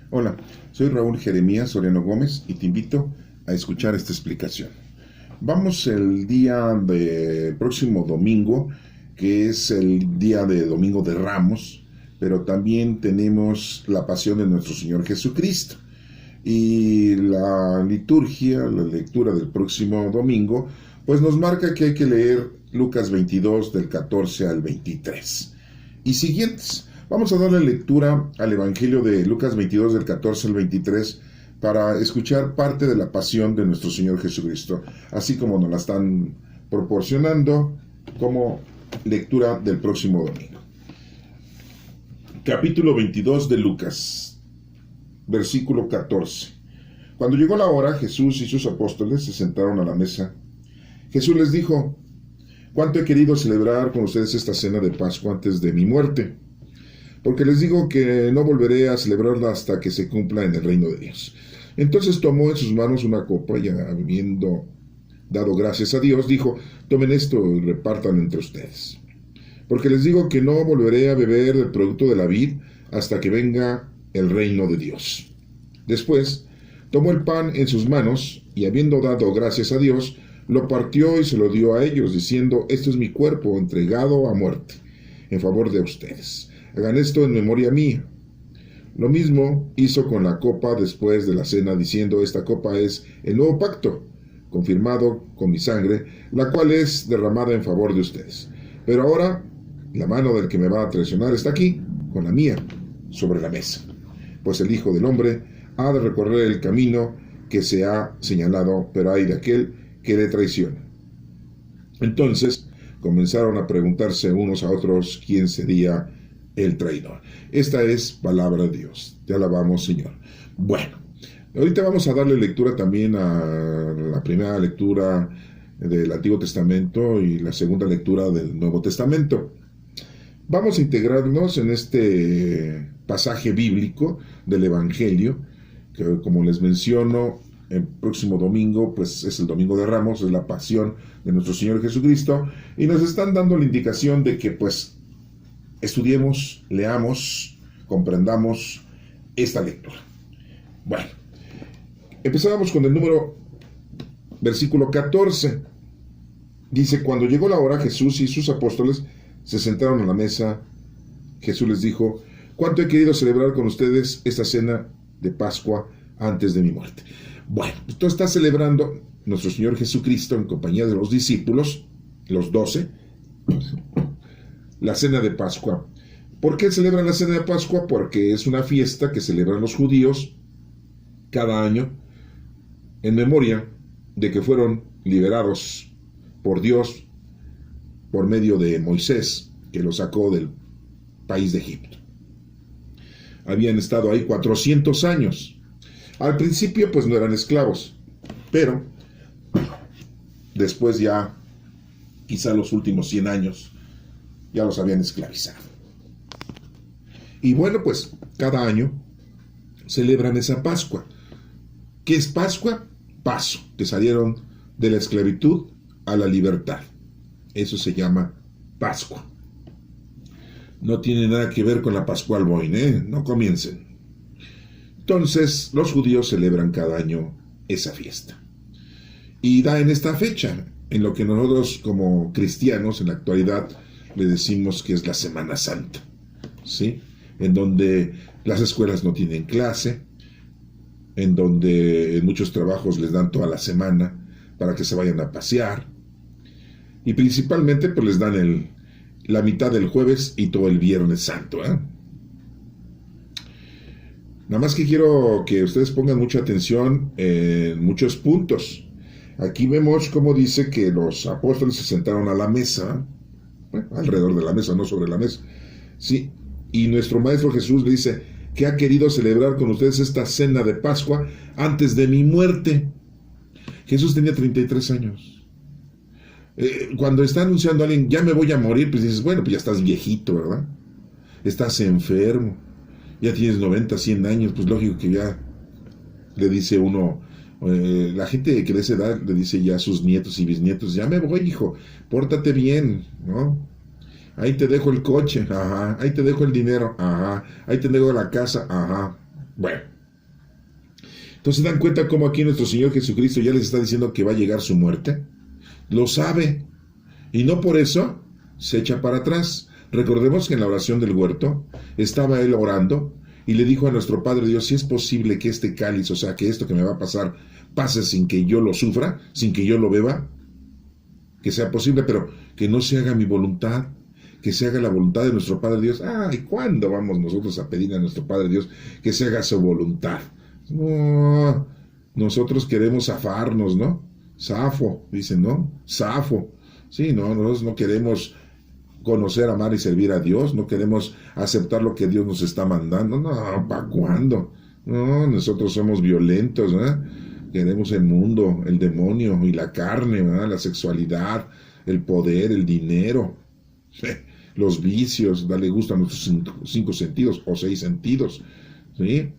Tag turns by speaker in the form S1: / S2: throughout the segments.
S1: Hola, soy Raúl Jeremías Soriano Gómez y te invito a escuchar esta explicación. Vamos el día de próximo domingo, que es el día de Domingo de Ramos, pero también tenemos la pasión de nuestro Señor Jesucristo. Y la liturgia, la lectura del próximo domingo, pues nos marca que hay que leer Lucas 22 del 14 al 23 y siguientes. Vamos a darle lectura al Evangelio de Lucas 22 del 14 al 23 para escuchar parte de la pasión de nuestro Señor Jesucristo, así como nos la están proporcionando como lectura del próximo domingo. Capítulo 22 de Lucas, versículo 14. Cuando llegó la hora, Jesús y sus apóstoles se sentaron a la mesa. Jesús les dijo: «¿Cuánto he querido celebrar con ustedes esta cena de Pascua antes de mi muerte? Porque les digo que no volveré a celebrarla hasta que se cumpla en el reino de Dios». Entonces tomó en sus manos una copa y, habiendo dado gracias a Dios, dijo: «Tomen esto y repártanlo entre ustedes. Porque les digo que no volveré a beber del producto de la vid hasta que venga el reino de Dios». Después tomó el pan en sus manos y, habiendo dado gracias a Dios, lo partió y se lo dio a ellos, diciendo: «Esto es mi cuerpo entregado a muerte en favor de ustedes. Hagan esto en memoria mía». Lo mismo hizo con la copa después de la cena, diciendo: «Esta copa es el nuevo pacto, confirmado con mi sangre, la cual es derramada en favor de ustedes. Pero ahora la mano del que me va a traicionar está aquí, con la mía, sobre la mesa. Pues el Hijo del Hombre ha de recorrer el camino que se ha señalado, pero hay de aquel que le traiciona». Entonces comenzaron a preguntarse unos a otros quién sería el traidor. Esta es palabra de Dios. Te alabamos, Señor. Bueno, ahorita vamos a darle lectura también a la primera lectura del Antiguo Testamento y la segunda lectura del Nuevo Testamento. Vamos a integrarnos en este pasaje bíblico del Evangelio, que, como les menciono, el próximo domingo pues es el Domingo de Ramos, es la pasión de nuestro Señor Jesucristo, y nos están dando la indicación de que pues estudiemos, leamos, comprendamos esta lectura. Bueno, empezábamos con el versículo 14. Dice: «Cuando llegó la hora, Jesús y sus apóstoles se sentaron a la mesa. Jesús les dijo: «¿Cuánto he querido celebrar con ustedes esta cena de Pascua antes de mi muerte?». Bueno, esto está celebrando nuestro Señor Jesucristo en compañía de los discípulos, los 12, la cena de Pascua. ¿Por qué celebran la cena de Pascua? Porque es una fiesta que celebran los judíos cada año en memoria de que fueron liberados por Dios por medio de Moisés, que los sacó del país de Egipto. Habían estado ahí 400 años. Al principio pues no eran esclavos, pero después ya, quizá los últimos 100 años, ya los habían esclavizado. Y bueno, pues cada año celebran esa Pascua. ¿Qué es Pascua? Paso, que salieron de la esclavitud a la libertad. Eso se llama Pascua. No tiene nada que ver con la Pascual Boin, no comiencen. Entonces, los judíos celebran cada año esa fiesta. Y da en esta fecha, en lo que nosotros como cristianos en la actualidad le decimos que es la Semana Santa, ¿sí? En donde las escuelas no tienen clase, en donde en muchos trabajos les dan toda la semana para que se vayan a pasear, y principalmente pues les dan la mitad del jueves y todo el Viernes Santo, Nada más que quiero que ustedes pongan mucha atención en muchos puntos. Aquí vemos cómo dice que los apóstoles se sentaron a la mesa, alrededor de la mesa, no sobre la mesa, ¿sí? Y nuestro Maestro Jesús le dice que ha querido celebrar con ustedes esta cena de Pascua antes de mi muerte. Jesús tenía 33 años. Cuando está anunciando a alguien: «Ya me voy a morir», pues dices: bueno, pues ya estás viejito, ¿verdad? Estás enfermo, ya tienes 90, 100 años, pues lógico que ya le dice uno, la gente que de esa edad le dice ya a sus nietos y bisnietos: «Ya me voy, hijo, pórtate bien, ¿no? Ahí te dejo el coche, ajá, ahí te dejo el dinero, ajá, ahí te dejo la casa, ajá». Bueno, Entonces, ¿se dan cuenta cómo aquí nuestro Señor Jesucristo ya les está diciendo que va a llegar su muerte? Lo sabe. Y no por eso se echa para atrás. Recordemos que en la oración del huerto estaba él orando y le dijo a nuestro Padre Dios, si es posible que este cáliz, o sea, que esto que me va a pasar, pase sin que yo lo sufra, sin que yo lo beba, que sea posible, pero que no se haga mi voluntad, que se haga la voluntad de nuestro Padre Dios. ¿Y cuándo vamos nosotros a pedir a nuestro Padre Dios que se haga su voluntad? No, nosotros queremos zafarnos, ¿no? Zafo, dicen, ¿no? Zafo. Sí, no, nosotros no queremos conocer, amar y servir a Dios, no queremos aceptar lo que Dios nos está mandando. No, ¿para cuándo? No, nosotros somos violentos, ¿eh? Queremos el mundo, el demonio y la carne, ¿verdad? La sexualidad, el poder, el dinero, los vicios, darle gusto a nuestros 5 sentidos o 6 sentidos, ¿sí?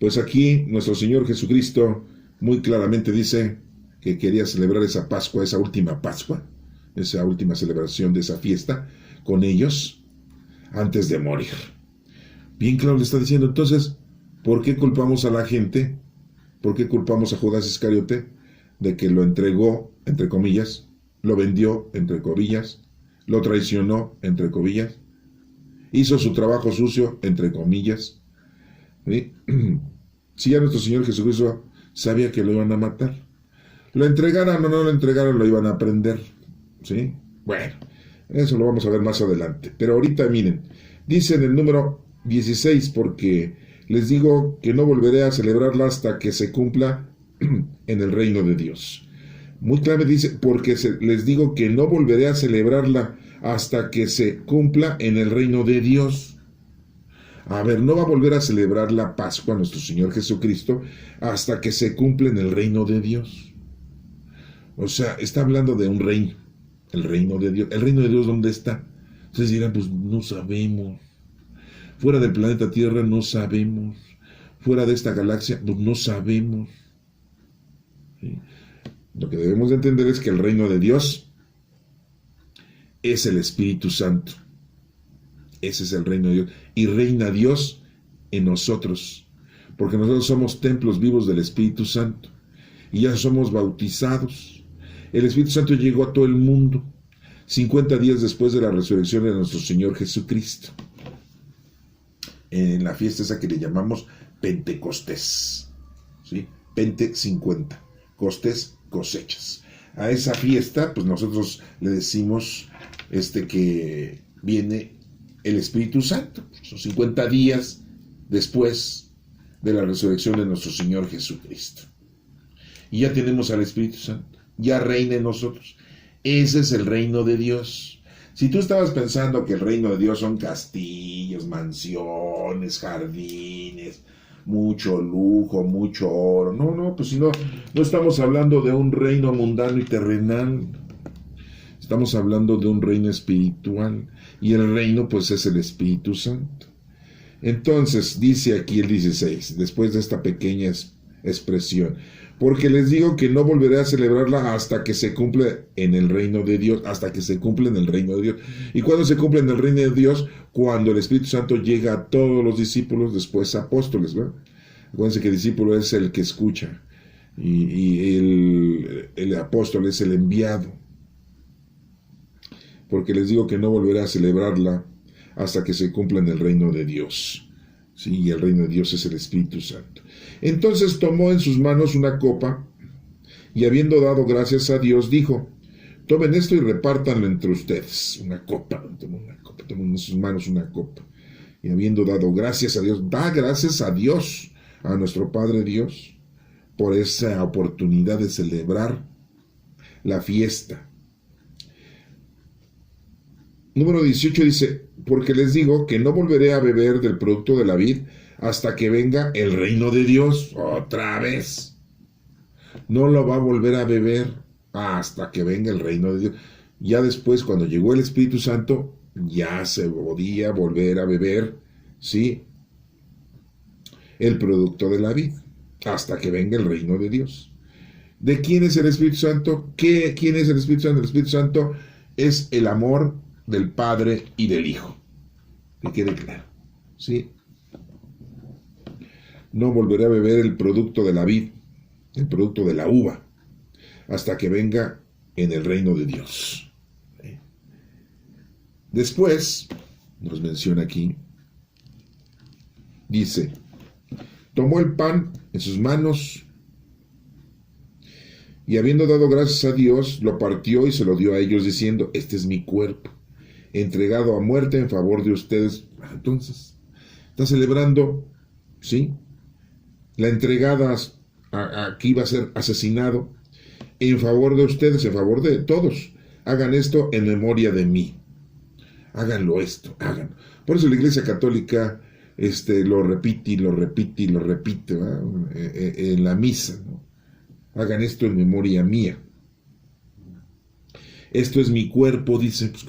S1: Pues aquí nuestro Señor Jesucristo muy claramente dice que quería celebrar esa Pascua, esa última Pascua, esa última celebración de esa fiesta con ellos antes de morir. Bien claro le está diciendo, entonces, ¿por qué culpamos a la gente? ¿Por qué culpamos a Judas Iscariote de que lo entregó, entre comillas, lo vendió, entre comillas, lo traicionó, entre comillas, hizo su trabajo sucio, entre comillas? ¿Sí? Si ya nuestro Señor Jesucristo sabía que lo iban a matar, lo entregaran o no lo entregaran, lo iban a prender, ¿sí? Bueno, eso lo vamos a ver más adelante. Pero ahorita miren, dice en el número 16, porque les digo que no volveré a celebrarla hasta que se cumpla en el reino de Dios. Muy claro dice, porque les digo que no volveré a celebrarla hasta que se cumpla en el reino de Dios. A ver, no va a volver a celebrar la Pascua nuestro Señor Jesucristo hasta que se cumpla en el reino de Dios. O sea, está hablando de un reino, el reino de Dios. ¿El reino de Dios dónde está? Ustedes dirán, pues no sabemos. Fuera del planeta Tierra no sabemos. Fuera de esta galaxia, pues no sabemos. ¿Sí? Lo que debemos de entender es que el reino de Dios es el Espíritu Santo. Ese es el reino de Dios. Y reina Dios en nosotros. Porque nosotros somos templos vivos del Espíritu Santo. Y ya somos bautizados. El Espíritu Santo llegó a todo el mundo 50 días después de la resurrección de nuestro Señor Jesucristo. En la fiesta esa que le llamamos Pentecostés. ¿Sí? Pente 50. Costés, cosechas. A esa fiesta, pues nosotros le decimos que viene el Espíritu Santo. Son 50 días después de la resurrección de nuestro Señor Jesucristo. Y ya tenemos al Espíritu Santo. Ya reina en nosotros. Ese es el reino de Dios. Si tú estabas pensando que el reino de Dios son castillos, mansiones, jardines, mucho lujo, mucho oro. No, pues si no estamos hablando de un reino mundano y terrenal. Estamos hablando de un reino espiritual. Y el reino, pues, es el Espíritu Santo. Entonces, dice aquí el 16, después de esta pequeña expresión, porque les digo que no volveré a celebrarla hasta que se cumpla en el reino de Dios, hasta que se cumpla en el reino de Dios. ¿Y cuándo se cumple en el reino de Dios? Cuando el Espíritu Santo llega a todos los discípulos, después apóstoles, ¿verdad? Acuérdense que el discípulo es el que escucha y el apóstol es el enviado. Porque les digo que no volveré a celebrarla hasta que se cumpla en el reino de Dios. Sí, y el reino de Dios es el Espíritu Santo. Entonces tomó en sus manos una copa y habiendo dado gracias a Dios, dijo, tomen esto y repártanlo entre ustedes. Una copa, tomó en sus manos una copa. Y habiendo dado gracias a Dios, da gracias a Dios, a nuestro Padre Dios, por esa oportunidad de celebrar la fiesta. Número 18 dice, porque les digo que no volveré a beber del producto de la vid hasta que venga el reino de Dios. Otra vez. No lo va a volver a beber hasta que venga el reino de Dios. Ya después, cuando llegó el Espíritu Santo, ya se podía volver a beber, ¿sí?, el producto de la vid, hasta que venga el reino de Dios. ¿De quién es el Espíritu Santo? ¿Quién es el Espíritu Santo? El Espíritu Santo es el amor del Padre y del Hijo. Que quede claro, ¿sí? no volveré a beber el producto de la vid, el producto de la uva, hasta que venga en el reino de Dios. Después, nos menciona aquí, dice, tomó el pan en sus manos y habiendo dado gracias a Dios, lo partió y se lo dio a ellos diciendo, este es mi cuerpo, entregado a muerte en favor de ustedes. Entonces, está celebrando, ¿sí?, la entregada a que iba a ser asesinado en favor de ustedes, en favor de todos. Hagan esto en memoria de mí. Háganlo esto, háganlo. Por eso la Iglesia Católica lo repite y lo repite y lo repite, en la misa, ¿no? Hagan esto en memoria mía. Esto es mi cuerpo, dice, pues,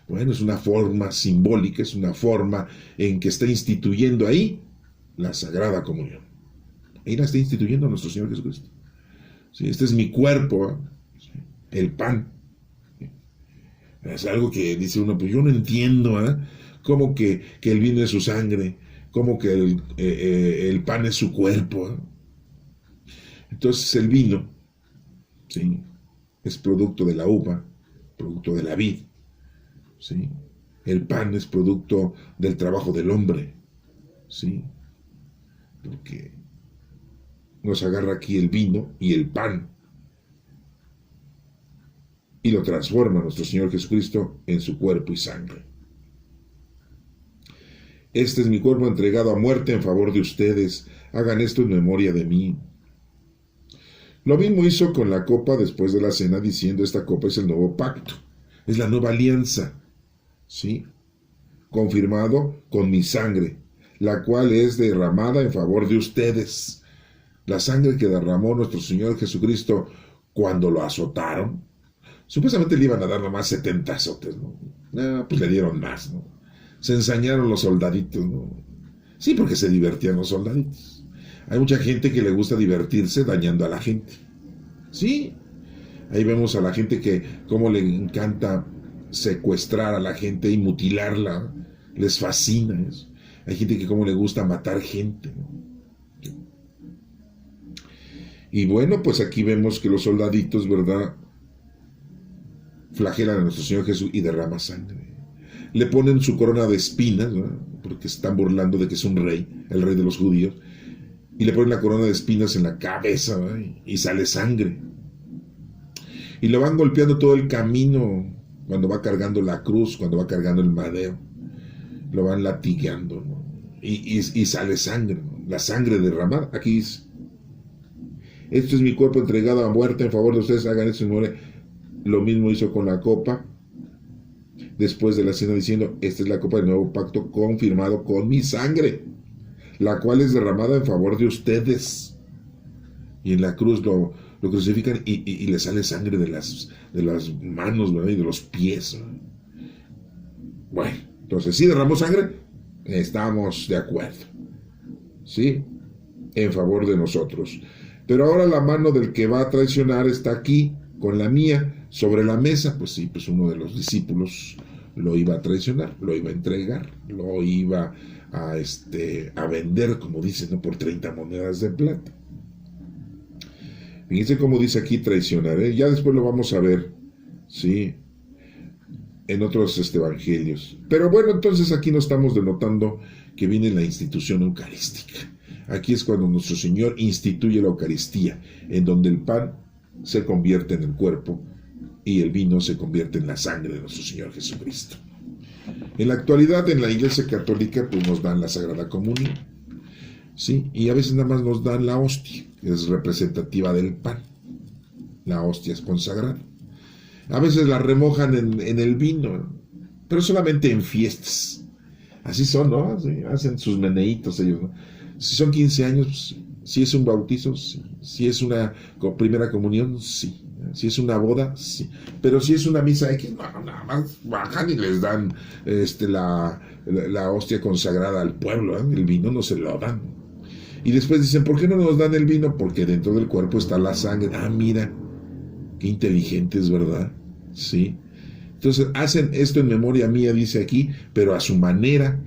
S1: bueno, es una forma simbólica, es una forma en que está instituyendo ahí la Sagrada Comunión. Ahí la está instituyendo nuestro Señor Jesucristo. Sí, este es mi cuerpo, el pan. Es algo que dice uno, pues yo no entiendo, cómo que el vino es su sangre, cómo que el pan es su cuerpo. Entonces el vino, ¿sí?, es producto de la uva, producto de la vid, ¿sí? El pan es producto del trabajo del hombre, ¿sí? Porque nos agarra aquí el vino y el pan y lo transforma nuestro Señor Jesucristo en su cuerpo y sangre. Este es mi cuerpo entregado a muerte en favor de ustedes. Hagan esto en memoria de mí. Lo mismo hizo con la copa después de la cena, diciendo, esta copa es el nuevo pacto, es la nueva alianza, ¿sí?, confirmado con mi sangre, la cual es derramada en favor de ustedes. La sangre que derramó nuestro Señor Jesucristo cuando lo azotaron, supuestamente le iban a dar nomás 70 azotes, ¿no? Pues le dieron más, ¿no? Se ensañaron los soldaditos, ¿no? Sí, porque se divertían los soldaditos. Hay mucha gente que le gusta divertirse dañando a la gente. Sí, ahí vemos a la gente que cómo le encanta secuestrar a la gente y mutilarla. Les fascina eso. Hay gente que cómo le gusta matar gente, ¿no? Y bueno, pues aquí vemos que los soldaditos, ¿verdad?, flagelan a nuestro Señor Jesús y derrama sangre. Le ponen su corona de espinas, ¿verdad?, porque están burlando de que es un rey, el rey de los judíos. Y le ponen la corona de espinas en la cabeza, ¿verdad?, y sale sangre. Y lo van golpeando todo el camino, cuando va cargando la cruz, cuando va cargando el madero. Lo van latigando, ¿no? Y sale sangre, ¿no? La sangre derramada. Aquí dice, esto es mi cuerpo entregado a muerte en favor de ustedes, hagan esto en memoria. Lo mismo hizo con la copa después de la cena, diciendo, esta es la copa del nuevo pacto confirmado con mi sangre, la cual es derramada en favor de ustedes. Y en la cruz lo crucifican y le sale sangre de las manos, ¿verdad?, y de los pies, ¿verdad? Bueno, entonces, ¿sí derramó sangre? Estamos de acuerdo, ¿sí?, en favor de nosotros. Pero ahora la mano del que va a traicionar está aquí, con la mía, sobre la mesa. Pues sí, pues uno de los discípulos lo iba a traicionar, lo iba a entregar, lo iba a vender, como dicen, ¿no?, por 30 monedas de plata. Fíjense cómo dice aquí traicionar, ¿eh? Ya después lo vamos a ver, ¿sí?, en otros evangelios. Pero bueno, entonces aquí nos estamos denotando que viene la institución eucarística. Aquí es cuando nuestro Señor instituye la Eucaristía, en donde el pan se convierte en el cuerpo y el vino se convierte en la sangre de nuestro Señor Jesucristo. En la actualidad, en la Iglesia Católica, pues nos dan la Sagrada Comunión, ¿sí? Y a veces nada más nos dan la hostia, que es representativa del pan. La hostia es consagrada. A veces la remojan en el vino, pero solamente en fiestas. Así son, ¿no? Sí, hacen sus meneitos ellos, ¿no? Si son 15 años, pues, si es un bautizo, sí. Si es una primera comunión, sí. Si es una boda, sí. Pero si es una misa X, no, nada más bajan y les dan la hostia consagrada al pueblo, ¿eh? El vino no se lo dan. Y después dicen, ¿por qué no nos dan el vino? Porque dentro del cuerpo está la sangre. Ah, mira, qué inteligentes, ¿verdad? Sí. Entonces hacen esto en memoria mía, dice aquí, pero a su manera.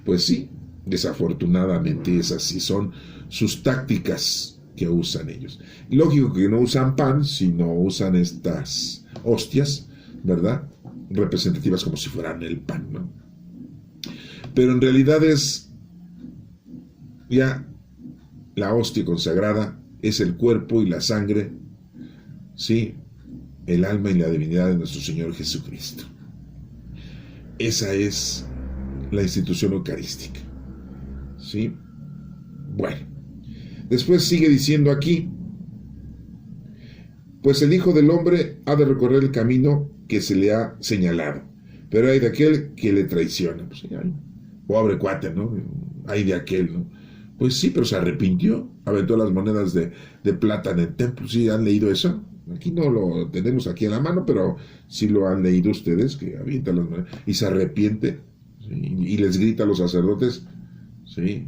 S1: Pues sí, Desafortunadamente es así, son sus tácticas que usan ellos. Lógico que no usan pan, sino usan estas hostias, ¿verdad? Representativas como si fueran el pan, ¿no? Pero en realidad es ya la hostia consagrada, es el cuerpo y la sangre, ¿sí? El alma y la divinidad de nuestro Señor Jesucristo. Esa es la institución eucarística, ¿sí? Bueno, después sigue diciendo aquí, pues el Hijo del Hombre ha de recorrer el camino que se le ha señalado, pero hay de aquel que le traiciona. Pues, ay, pobre cuate, ¿no? Hay de aquel, ¿no? Pues sí, pero se arrepintió, aventó las monedas de plata en el templo. ¿Sí han leído eso? Aquí no lo tenemos aquí en la mano, pero sí lo han leído ustedes, que avientan las monedas y se arrepiente, ¿sí? Y les grita a los sacerdotes, ¿sí?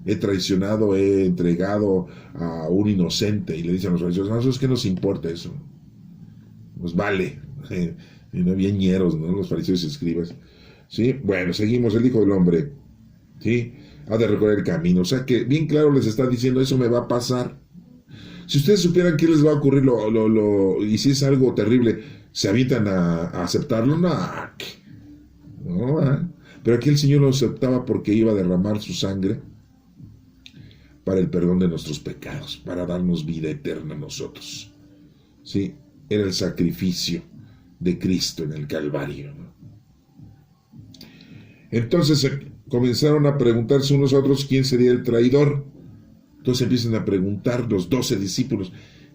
S1: He traicionado, he entregado a un inocente, y le dicen a los fariseos, no, es que nos importa eso, nos vale, y no bien ñeros, ¿no? Los fariseos y escribas, ¿sí? Bueno, seguimos, el Hijo del Hombre, ¿sí? Ha de recorrer el camino, o sea que bien claro les está diciendo, eso me va a pasar. Si ustedes supieran qué les va a ocurrir, y si es algo terrible, ¿se avientan a aceptarlo? No, no, ¿eh? Pero aquí el Señor lo aceptaba porque iba a derramar su sangre para el perdón de nuestros pecados, para darnos vida eterna a nosotros. ¿Sí? Era el sacrificio de Cristo en el Calvario, ¿no? Entonces comenzaron a preguntarse unos a otros quién sería el traidor. Entonces empiezan a preguntar los 12 discípulos,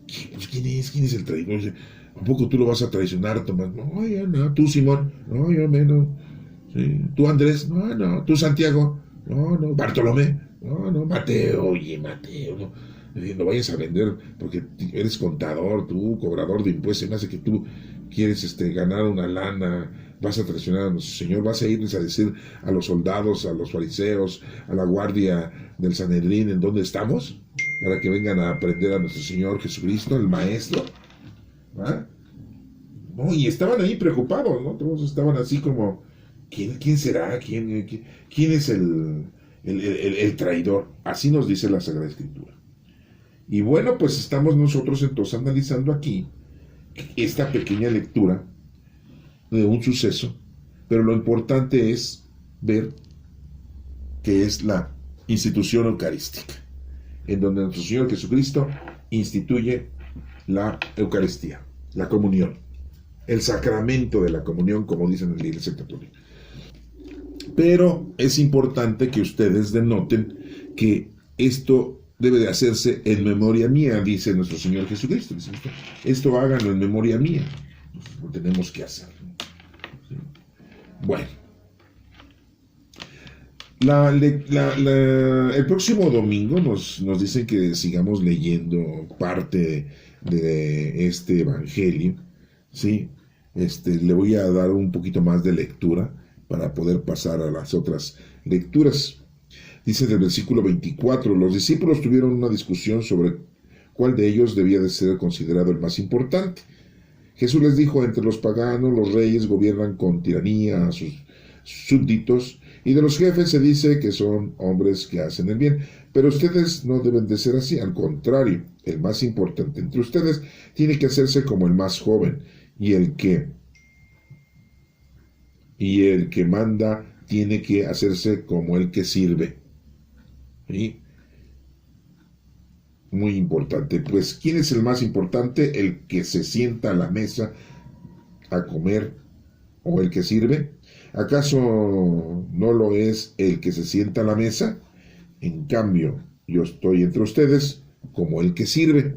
S1: ¿quién es el traidor? ¿A poco tú lo vas a traicionar, Tomás? No, yo no. ¿Tú, Simón? No, yo menos. ¿Sí? ¿Tú, Andrés? No. ¿Tú, Santiago? No. ¿Bartolomé? No. Mateo, oye, Mateo, no. No vayas a vender porque eres contador, tú, cobrador de impuestos, me hace que tú quieres ganar una lana, vas a traicionar a nuestro Señor, vas a irles a decir a los soldados, a los fariseos, a la guardia del Sanedrín en dónde estamos, para que vengan a aprender a nuestro Señor Jesucristo, el Maestro. ¿Ah? No, y estaban ahí preocupados, ¿no? Todos estaban así como, ¿quién será? ¿Quién es el traidor? Así nos dice la Sagrada Escritura. Y bueno, pues estamos nosotros entonces analizando aquí esta pequeña lectura de un suceso, pero lo importante es ver que es la institución eucarística, en donde nuestro Señor Jesucristo instituye la Eucaristía, la comunión, el sacramento de la comunión, como dicen en la Iglesia Católica. Pero es importante que ustedes denoten que esto debe de hacerse en memoria mía, dice nuestro Señor Jesucristo. Dice, esto háganlo en memoria mía. Lo tenemos que hacer. ¿Sí? Bueno. El próximo domingo nos dicen que sigamos leyendo parte de este evangelio. ¿Sí? Le voy a dar un poquito más de lectura para poder pasar a las otras lecturas. Dice en el versículo 24, los discípulos tuvieron una discusión sobre cuál de ellos debía de ser considerado el más importante. Jesús les dijo, entre los paganos los reyes gobiernan con tiranía a sus súbditos, y de los jefes se dice que son hombres que hacen el bien. Pero ustedes no deben de ser así, al contrario, el más importante entre ustedes tiene que hacerse como el más joven, y el que manda tiene que hacerse como el que sirve. ¿Sí? Muy importante. Pues, ¿quién es el más importante? ¿El que se sienta a la mesa a comer o el que sirve? ¿Acaso no lo es el que se sienta a la mesa? En cambio, yo estoy entre ustedes como el que sirve.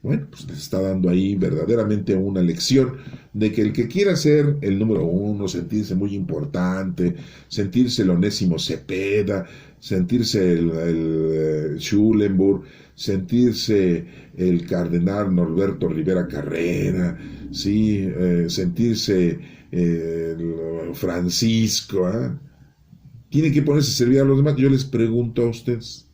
S1: Bueno, pues les está dando ahí verdaderamente una lección de que el que quiera ser el número uno, sentirse muy importante, sentirse el Onésimo Cepeda, sentirse el Schulenburg, sentirse el cardenal Norberto Rivera Carrera, ¿sí? Sentirse el Francisco, tiene que ponerse a servir a los demás. Yo les pregunto a ustedes,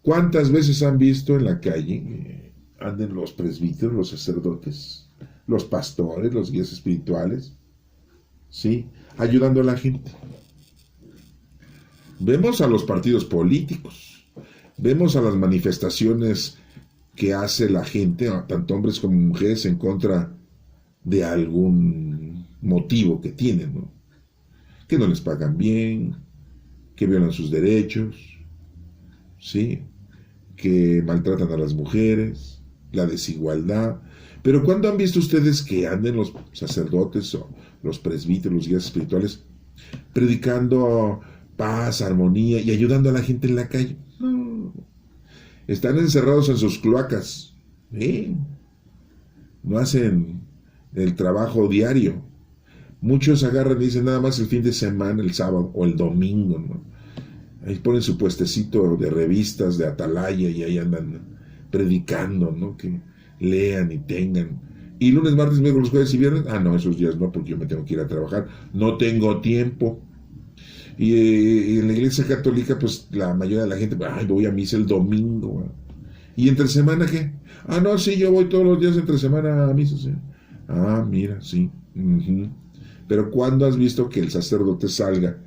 S1: ¿cuántas veces han visto en la calle anden los presbíteros, los sacerdotes, los pastores, los guías espirituales, ¿sí? Ayudando a la gente? Vemos a los partidos políticos, vemos a las manifestaciones que hace la gente, tanto hombres como mujeres, en contra de algún motivo que tienen, ¿no? Que no les pagan bien, que violan sus derechos, ¿sí? Que maltratan a las mujeres, la desigualdad. Pero ¿cuándo han visto ustedes que anden los sacerdotes o los presbíteros, los guías espirituales, predicando paz, armonía y ayudando a la gente en la calle? No. Están encerrados en sus cloacas, ¿eh? No hacen el trabajo diario. Muchos agarran y dicen nada más el fin de semana, el sábado o el domingo, ¿no? Ahí ponen su puestecito de revistas, de atalaya, y ahí andan predicando, ¿no? Que lean y tengan. Y lunes, martes, miércoles, jueves y viernes, no, esos días no, porque yo me tengo que ir a trabajar, no tengo tiempo. Y en la iglesia católica, pues la mayoría de la gente, voy a misa el domingo, ¿no? ¿Y entre semana qué? No, sí, yo voy todos los días entre semana a misa, sí. Mira, sí. Pero ¿cuándo has visto que el sacerdote salga?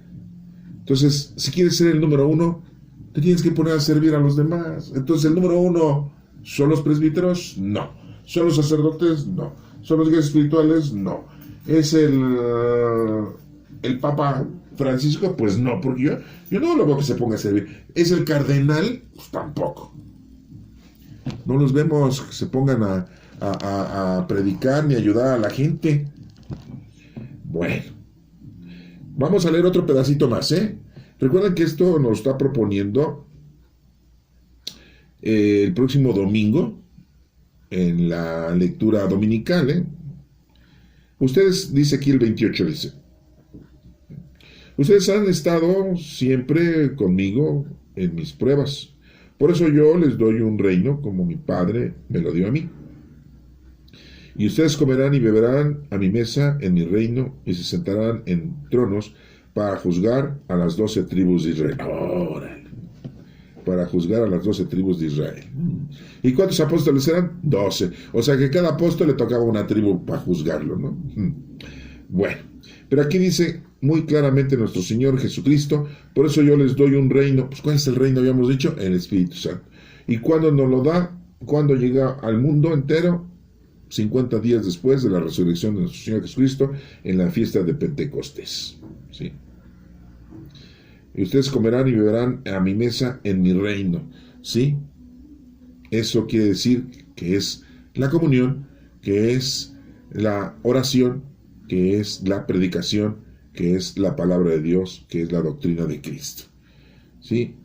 S1: Entonces, si quieres ser el número uno, te tienes que poner a servir a los demás. Entonces, el número uno, ¿son los presbíteros? No. ¿Son los sacerdotes? No. ¿Son los guías espirituales? No. ¿Es el Papa Francisco? Pues no, porque yo no lo veo que se ponga a servir. ¿Es el cardenal? Pues tampoco. No los vemos que se pongan a predicar ni ayudar a la gente. Bueno, vamos a leer otro pedacito más, ¿eh? Recuerden que esto nos está proponiendo el próximo domingo en la lectura dominical, ¿eh? Ustedes, dice aquí el 28, dice: ustedes han estado siempre conmigo en mis pruebas. Por eso yo les doy un reino como mi Padre me lo dio a mí. Y ustedes comerán y beberán a mi mesa en mi reino y se sentarán en tronos para juzgar a las 12 tribus de Israel. ¡Órale! Para juzgar a las 12 tribus de Israel. ¿Y cuántos apóstoles eran? 12. O sea que cada apóstol le tocaba una tribu para juzgarlo, ¿no? Bueno, pero aquí dice muy claramente nuestro Señor Jesucristo: por eso yo les doy un reino. Pues ¿cuál es el reino? Habíamos dicho, el Espíritu Santo. ¿Y cuándo nos lo da? Cuando llega al mundo entero, 50 días después de la resurrección de nuestro Señor Jesucristo, en la fiesta de Pentecostés. ¿Sí? Y ustedes comerán y beberán a mi mesa en mi reino. ¿Sí? Eso quiere decir que es la comunión, que es la oración, que es la predicación, que es la palabra de Dios, que es la doctrina de Cristo. ¿Sí?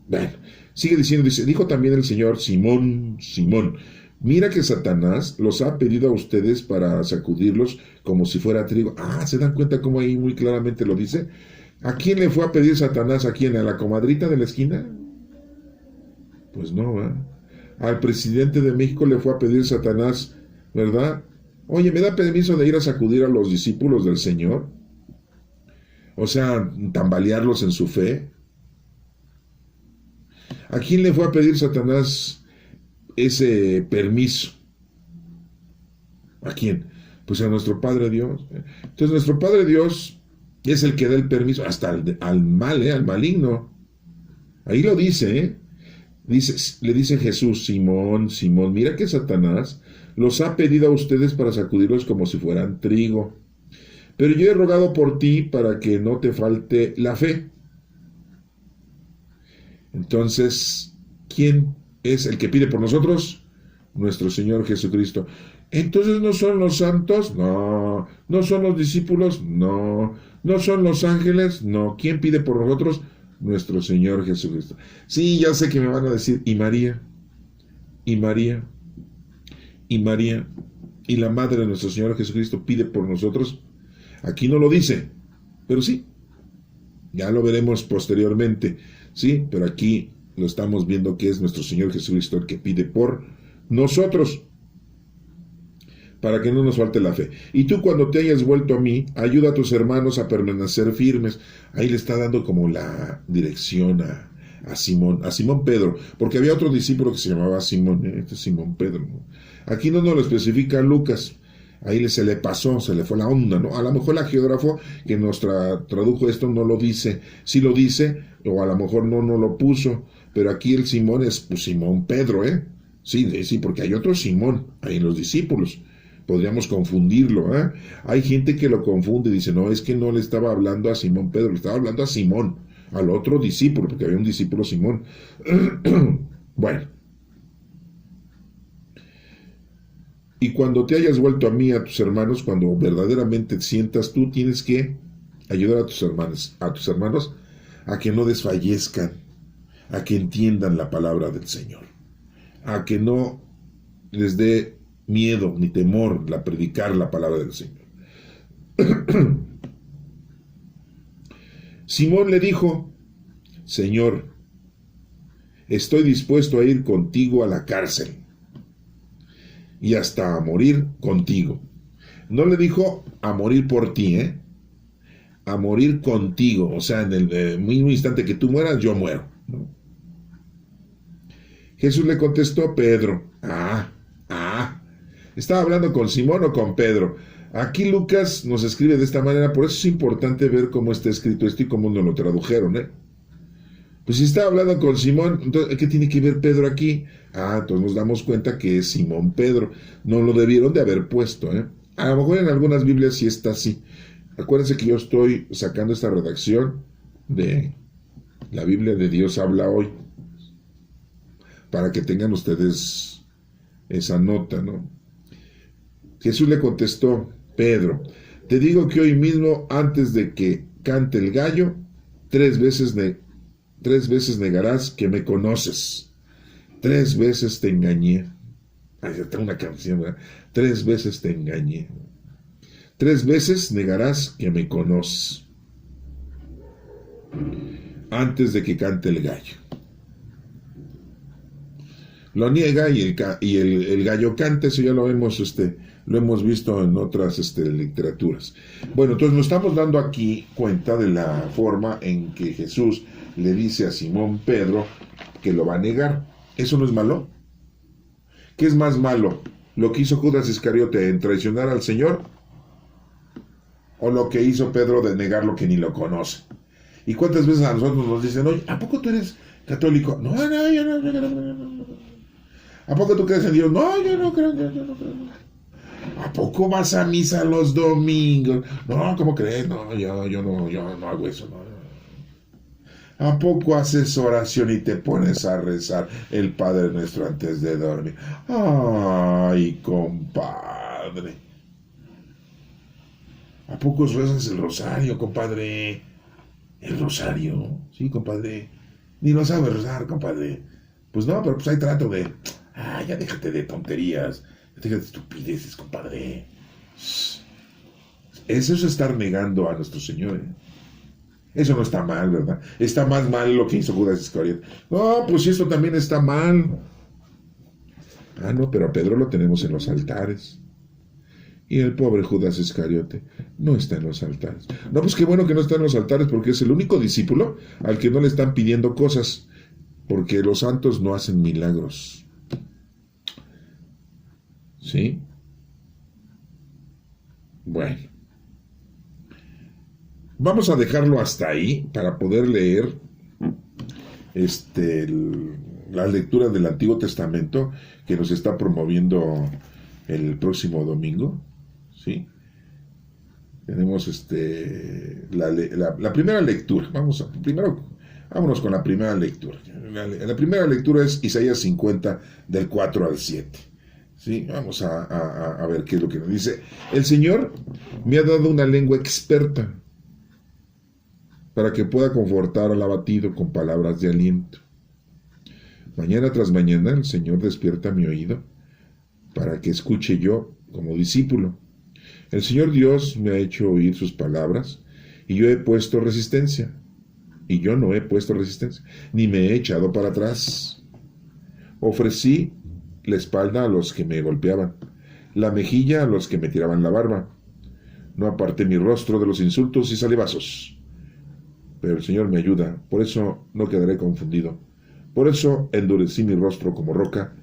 S1: Bueno, sigue diciendo, dijo también el Señor: Simón, Simón, mira que Satanás los ha pedido a ustedes para sacudirlos como si fuera trigo. ¿Se dan cuenta cómo ahí muy claramente lo dice? ¿A quién le fue a pedir Satanás? ¿A quién? ¿A la comadrita de la esquina? Pues no, ¿eh? Al presidente de México le fue a pedir Satanás, ¿verdad? Oye, ¿me da permiso de ir a sacudir a los discípulos del Señor? O sea, tambalearlos en su fe. ¿A quién le fue a pedir Satanás ese permiso? ¿A quién? Pues a nuestro Padre Dios. Entonces nuestro Padre Dios es el que da el permiso hasta al mal, al maligno. Ahí lo dice, ¿eh? Le dice Jesús: Simón, Simón, mira que Satanás los ha pedido a ustedes para sacudirlos como si fueran trigo. Pero yo he rogado por ti para que no te falte la fe. Entonces, ¿quién es el que pide por nosotros? Nuestro Señor Jesucristo. Entonces, ¿no son los santos? No. ¿No son los discípulos? No. ¿No son los ángeles? No. ¿Quién pide por nosotros? Nuestro Señor Jesucristo. Sí, ya sé que me van a decir: ¿y María? ¿Y María? ¿Y María? ¿Y la madre de nuestro Señor Jesucristo pide por nosotros? Aquí no lo dice, pero sí. Ya lo veremos posteriormente, sí, pero aquí lo estamos viendo que es nuestro Señor Jesucristo el que pide por nosotros, para que no nos falte la fe. Y tú, cuando te hayas vuelto a mí, ayuda a tus hermanos a permanecer firmes. Ahí le está dando como la dirección a Simón Pedro, porque había otro discípulo que se llamaba Simón, este es Simón Pedro, ¿no? Aquí no nos lo especifica Lucas. ahí se le pasó, se le fue la onda, ¿no? A lo mejor la geógrafo que nos tradujo esto no lo dice, sí lo dice, o a lo mejor no lo puso, pero aquí el Simón es pues, Simón Pedro, ¿eh? Sí, porque hay otro Simón, ahí en los discípulos. Podríamos confundirlo, ¿eh? Hay gente que lo confunde y dice, no, es que no le estaba hablando a Simón Pedro, le estaba hablando a Simón, al otro discípulo, porque había un discípulo Simón. Bueno. Y cuando te hayas vuelto a mí, a tus hermanos, cuando verdaderamente sientas, tú tienes que ayudar a tus hermanos a que no desfallezcan, a que entiendan la palabra del Señor, a que no les dé miedo ni temor predicar la palabra del Señor. Simón le dijo, Señor, estoy dispuesto a ir contigo a la cárcel y hasta a morir contigo. No le dijo a morir por ti, a morir contigo, o sea, en el mismo instante que tú mueras, yo muero, ¿no? Jesús le contestó, Pedro, ¿estaba hablando con Simón o con Pedro? Aquí Lucas nos escribe de esta manera, por eso es importante ver cómo está escrito esto y cómo nos lo tradujeron, Pues si está hablando con Simón, entonces, ¿qué tiene que ver Pedro aquí? Entonces nos damos cuenta que es Simón Pedro. No lo debieron de haber puesto, A lo mejor en algunas Biblias sí está así. Acuérdense que yo estoy sacando esta redacción de la Biblia de Dios habla hoy, para que tengan ustedes esa nota, ¿no? Jesús le contestó, Pedro, te digo que hoy mismo, antes de que cante el gallo, tres veces negarás que me conoces. 3 veces te engañé. Ya tengo una canción, ¿verdad? 3 veces te engañé. 3 veces negarás que me conoces. Antes de que cante el gallo. Lo niega y el gallo canta, eso ya lo hemos visto en otras literaturas. Bueno, entonces nos estamos dando aquí cuenta de la forma en que Jesús le dice a Simón Pedro que lo va a negar. ¿Eso no es malo? ¿Qué es más malo? ¿Lo que hizo Judas Iscariote en traicionar al Señor? ¿O lo que hizo Pedro de negar lo que ni lo conoce? ¿Y cuántas veces a nosotros nos dicen, oye, ¿a poco tú eres católico? No, yo no. ¿A poco tú crees en Dios? No, yo no creo. ¿A poco vas a misa los domingos? No, ¿cómo crees? No, yo no hago eso, no. ¿A poco haces oración y te pones a rezar el Padre Nuestro antes de dormir? Ay, compadre. ¿A poco rezas el rosario, compadre? ¿El rosario? Sí, compadre. Ni lo sabes rezar, compadre. Pues no, pero pues ahí trato de... ya déjate de tonterías. Déjate de estupideces, compadre. Eso es estar negando a nuestro Señor, Eso no está mal, ¿verdad? Está más mal lo que hizo Judas Iscariote. No, pues esto también está mal. No, pero a Pedro lo tenemos en los altares. Y el pobre Judas Iscariote no está en los altares. No, pues qué bueno que no está en los altares, porque es el único discípulo al que no le están pidiendo cosas, porque los santos no hacen milagros. ¿Sí? Bueno. Vamos a dejarlo hasta ahí para poder leer las lecturas del Antiguo Testamento que nos está promoviendo el próximo domingo, ¿sí? Tenemos la primera lectura. Vámonos con la primera lectura. La primera lectura es Isaías 50 del 4 al 7. ¿Sí? Vamos a ver qué es lo que nos dice. El Señor me ha dado una lengua experta para que pueda confortar al abatido con palabras de aliento. Mañana tras mañana el Señor despierta mi oído para que escuche yo como discípulo. El Señor Dios me ha hecho oír sus palabras y yo he puesto resistencia. Y yo no he puesto resistencia, ni me he echado para atrás. Ofrecí la espalda a los que me golpeaban, la mejilla a los que me tiraban la barba. No aparté mi rostro de los insultos y salivazos. Pero el Señor me ayuda, por eso no quedaré confundido. Por eso endurecí mi rostro como roca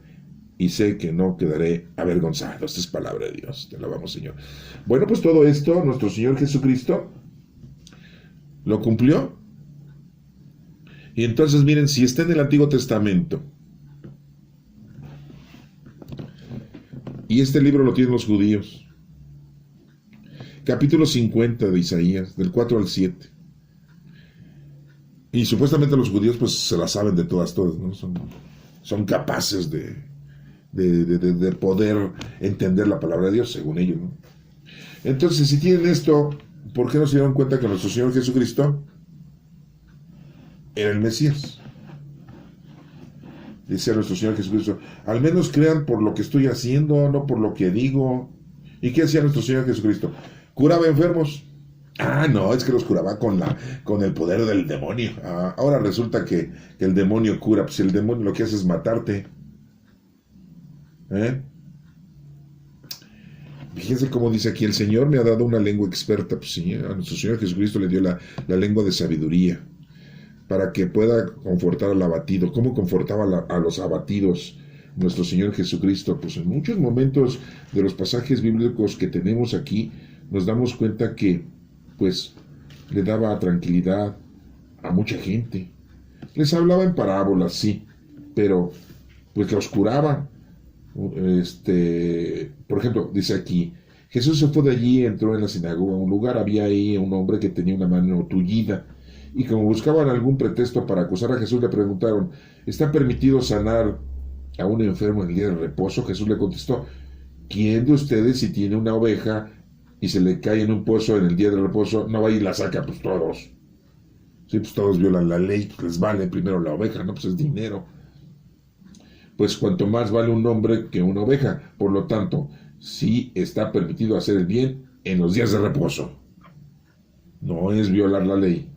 S1: y sé que no quedaré avergonzado. Esta es palabra de Dios. Te alabamos, Señor. Bueno, pues todo esto, nuestro Señor Jesucristo lo cumplió. Y entonces miren, si está en el Antiguo Testamento, y este libro lo tienen los judíos, capítulo 50 de Isaías, del 4 al 7, y supuestamente los judíos pues se la saben de todas, ¿no? Son capaces de poder entender la palabra de Dios, según ellos, ¿no? Entonces, si tienen esto, ¿por qué no se dieron cuenta que nuestro Señor Jesucristo era el Mesías? Dice a nuestro Señor Jesucristo, al menos crean por lo que estoy haciendo, no por lo que digo. ¿Y qué hacía nuestro Señor Jesucristo? Curaba enfermos. Ah, no, es que los curaba con el poder del demonio. Ahora resulta que el demonio cura. Pues el demonio lo que hace es matarte. Fíjense cómo dice aquí, el Señor me ha dado una lengua experta. Pues sí, a nuestro Señor Jesucristo le dio la lengua de sabiduría, para que pueda confortar al abatido. ¿Cómo confortaba a los abatidos nuestro Señor Jesucristo? Pues en muchos momentos de los pasajes bíblicos que tenemos aquí, nos damos cuenta que, pues, le daba tranquilidad a mucha gente. Les hablaba en parábolas, sí, pero, pues, los curaba. Por ejemplo, dice aquí, Jesús se fue de allí, entró en la sinagoga, un lugar, había ahí un hombre que tenía una mano tullida, y como buscaban algún pretexto para acusar a Jesús, le preguntaron, ¿está permitido sanar a un enfermo en el día de reposo? Jesús le contestó, ¿quién de ustedes, si tiene una oveja y se le cae en un pozo en el día de reposo, no va y la saca? Pues todos. Sí, pues todos violan la ley, pues les vale primero la oveja, no, pues es dinero. Pues cuanto más vale un hombre que una oveja. Por lo tanto, sí está permitido hacer el bien en los días de reposo. No es violar la ley,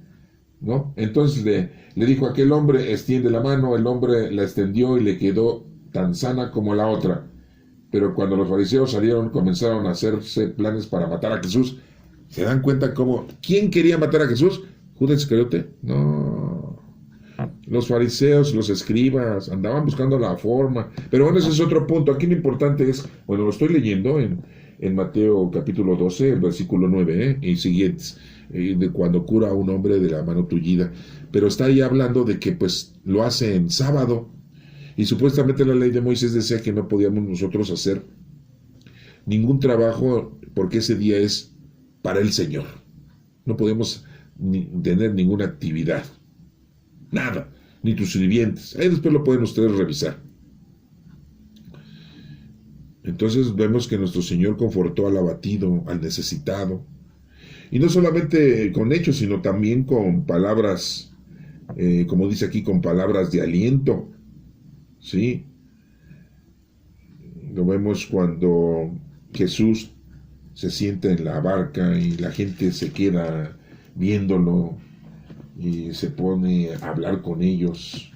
S1: ¿no? Entonces le dijo a aquel hombre, extiende la mano. El hombre la extendió y le quedó tan sana como la otra. Pero cuando los fariseos salieron, comenzaron a hacerse planes para matar a Jesús. ¿Se dan cuenta cómo? ¿Quién quería matar a Jesús? ¿Judas Iscariote? No. Los fariseos, los escribas, andaban buscando la forma. Pero bueno, ese es otro punto. Aquí lo importante es, bueno, lo estoy leyendo en Mateo capítulo 12, el versículo 9, y siguientes, de cuando cura a un hombre de la mano tullida. Pero está ahí hablando de que pues lo hace en sábado. Y supuestamente la ley de Moisés decía que no podíamos nosotros hacer ningún trabajo porque ese día es para el Señor. No podemos tener ninguna actividad. Nada, ni tus sirvientes. Ahí después lo pueden ustedes revisar. Entonces vemos que nuestro Señor confortó al abatido, al necesitado. Y no solamente con hechos, sino también con palabras, como dice aquí, con palabras de aliento. ¿Sí? Lo vemos cuando Jesús se sienta en la barca y la gente se queda viéndolo y se pone a hablar con ellos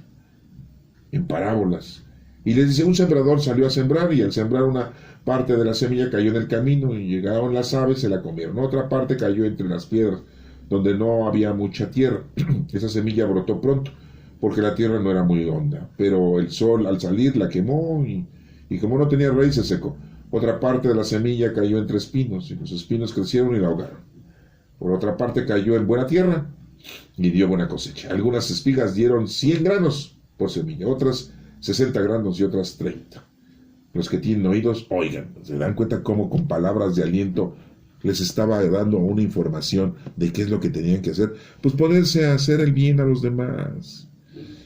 S1: en parábolas. Y les dice, un sembrador salió a sembrar, y al sembrar una parte de la semilla cayó en el camino, y llegaron las aves, se la comieron. Otra parte cayó entre las piedras, donde no había mucha tierra. Esa semilla brotó pronto, porque la tierra no era muy honda, pero el sol al salir la quemó, y como no tenía raíz se secó. Otra parte de la semilla cayó entre espinos, y los espinos crecieron y la ahogaron. Por otra parte cayó en buena tierra, y dio buena cosecha. Algunas espigas dieron 100 granos por semilla, otras 60 granos y otras 30. Los que tienen oídos, oigan. Se dan cuenta cómo con palabras de aliento les estaba dando una información de qué es lo que tenían que hacer. Pues ponerse a hacer el bien a los demás.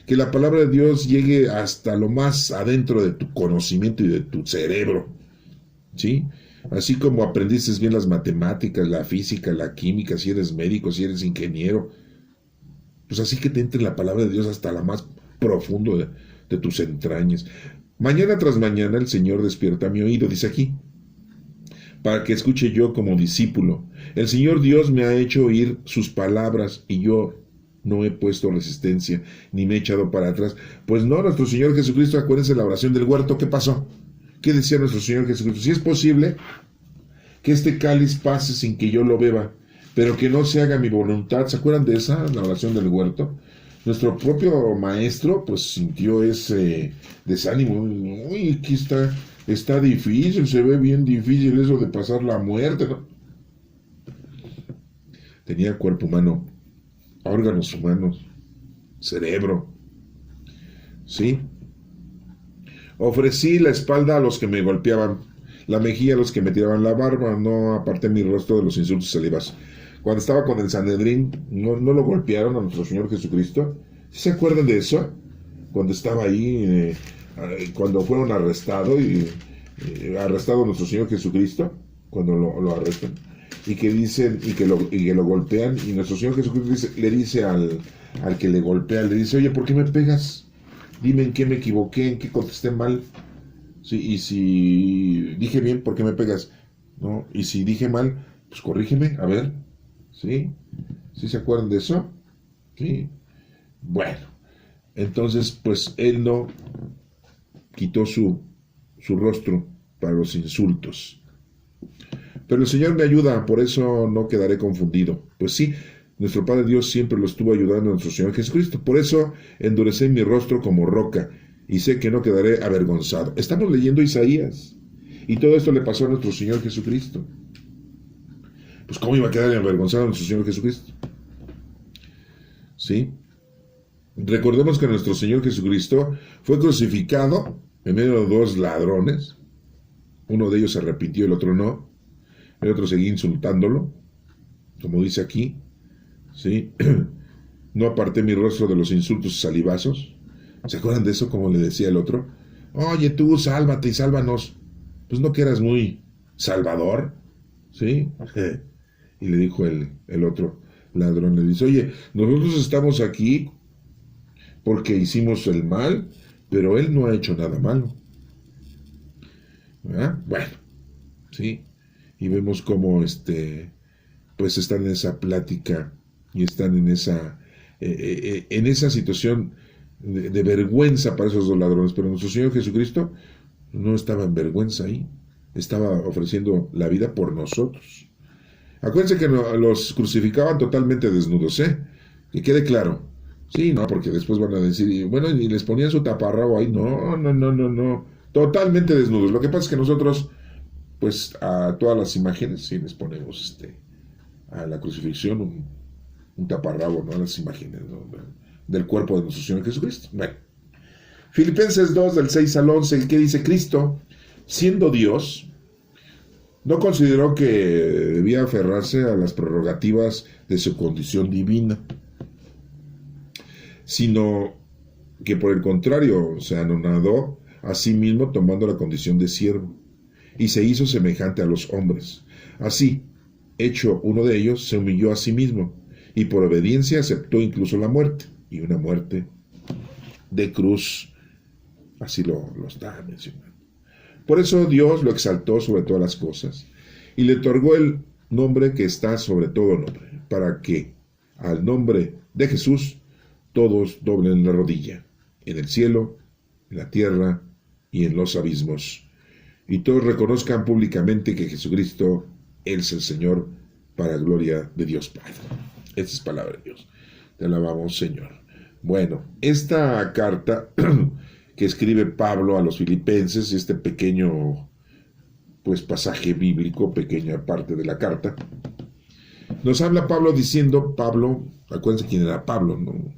S1: Que la palabra de Dios llegue hasta lo más adentro de tu conocimiento y de tu cerebro. ¿Sí? Así como aprendiste bien las matemáticas, la física, la química, si eres médico, si eres ingeniero, pues así que te entre la palabra de Dios hasta la más profundo de tus entrañas. Mañana tras mañana el Señor despierta mi oído, dice aquí, para que escuche yo como discípulo. El Señor Dios me ha hecho oír sus palabras y yo no he puesto resistencia ni me he echado para atrás. Pues no, nuestro Señor Jesucristo, acuérdense la oración del huerto, ¿qué pasó? ¿Qué decía nuestro Señor Jesucristo? Si es posible que este cáliz pase sin que yo lo beba, pero que no se haga mi voluntad. ¿Se acuerdan de esa, la oración del huerto? nuestro propio maestro pues sintió ese desánimo. Uy, aquí está difícil, se ve bien difícil eso de pasar la muerte, ¿no? Tenía cuerpo humano, órganos humanos, cerebro, ¿sí? Ofrecí la espalda a los que me golpeaban, la mejilla a los que me tiraban la barba, no aparté mi rostro de los insultos y salivas. Cuando estaba con el Sanedrín, no lo golpearon a nuestro Señor Jesucristo. ¿Sí se acuerdan de eso? Cuando estaba ahí, cuando fueron arrestados arrestado a nuestro Señor Jesucristo, cuando lo arrestan, y que dicen, y que lo golpean, y nuestro Señor Jesucristo le dice al que le golpea, le dice, oye, ¿por qué me pegas? Dime en qué me equivoqué, en qué contesté mal. Sí, y si dije bien, ¿por qué me pegas? ¿No? Y si dije mal, pues corrígeme, a ver. ¿Sí? ¿Sí se acuerdan de eso? Sí. Bueno, entonces, pues él no quitó su rostro para los insultos. Pero el Señor me ayuda, por eso no quedaré confundido. Pues sí, nuestro Padre Dios siempre lo estuvo ayudando a nuestro Señor Jesucristo. Por eso endurecí mi rostro como roca y sé que no quedaré avergonzado. Estamos leyendo Isaías y todo esto le pasó a nuestro Señor Jesucristo. Pues ¿cómo iba a quedar avergonzado a nuestro Señor Jesucristo? ¿Sí? Recordemos que nuestro Señor Jesucristo fue crucificado en medio de dos ladrones. Uno de ellos se arrepintió, el otro no. El otro seguía insultándolo, como dice aquí. ¿Sí? No aparté mi rostro de los insultos y salivazos. ¿Se acuerdan de eso? Como le decía el otro. Oye, tú, sálvate y sálvanos. Pues no que eras muy salvador. ¿Sí? Y le dijo el otro ladrón, le dice, oye, nosotros estamos aquí porque hicimos el mal, pero él no ha hecho nada malo. ¿Verdad? Bueno, ¿sí? Y vemos cómo pues están en esa plática y están en esa situación de vergüenza para esos dos ladrones. Pero nuestro Señor Jesucristo no estaba en vergüenza ahí, estaba ofreciendo la vida por nosotros. Acuérdense que los crucificaban totalmente desnudos, que quede claro. Sí, no, porque después van a decir, bueno, y les ponían su taparrabo ahí. No. Totalmente desnudos. Lo que pasa es que nosotros, pues, a todas las imágenes, sí les ponemos a la crucifixión un taparrabo, ¿no? A las imágenes, ¿no? Del cuerpo de nuestro Señor Jesucristo. Bueno. Filipenses 2, del 6 al 11, que dice, Cristo, siendo Dios, no consideró que debía aferrarse a las prerrogativas de su condición divina, sino que por el contrario se anonadó a sí mismo tomando la condición de siervo, y se hizo semejante a los hombres. Así, hecho uno de ellos, se humilló a sí mismo, y por obediencia aceptó incluso la muerte, y una muerte de cruz. Así lo está mencionando. Por eso Dios lo exaltó sobre todas las cosas y le otorgó el nombre que está sobre todo nombre, para que al nombre de Jesús todos doblen la rodilla, en el cielo, en la tierra y en los abismos, y todos reconozcan públicamente que Jesucristo es el Señor, para gloria de Dios Padre. Esta es palabra de Dios. Te alabamos, Señor. Bueno, esta carta que escribe Pablo a los filipenses, este pequeño pues pasaje bíblico, pequeña parte de la carta, nos habla Pablo diciendo, acuérdense quién era Pablo, ¿no?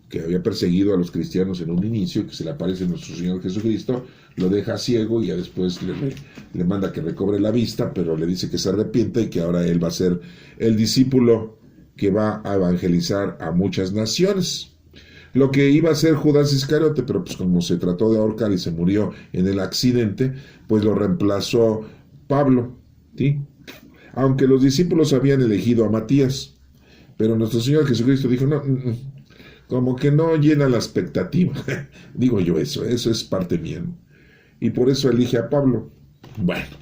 S1: Que había perseguido a los cristianos en un inicio, que se le aparece nuestro Señor Jesucristo, lo deja ciego y ya después le manda que recobre la vista, pero le dice que se arrepienta y que ahora él va a ser el discípulo que va a evangelizar a muchas naciones. Lo que iba a ser Judas Iscariote, pero pues como se trató de ahorcar y se murió en el accidente, pues lo reemplazó Pablo, ¿sí? Aunque los discípulos habían elegido a Matías, pero nuestro Señor Jesucristo dijo, no, como que no llena la expectativa. Digo yo eso es parte mía, ¿no? Y por eso elige a Pablo. Bueno,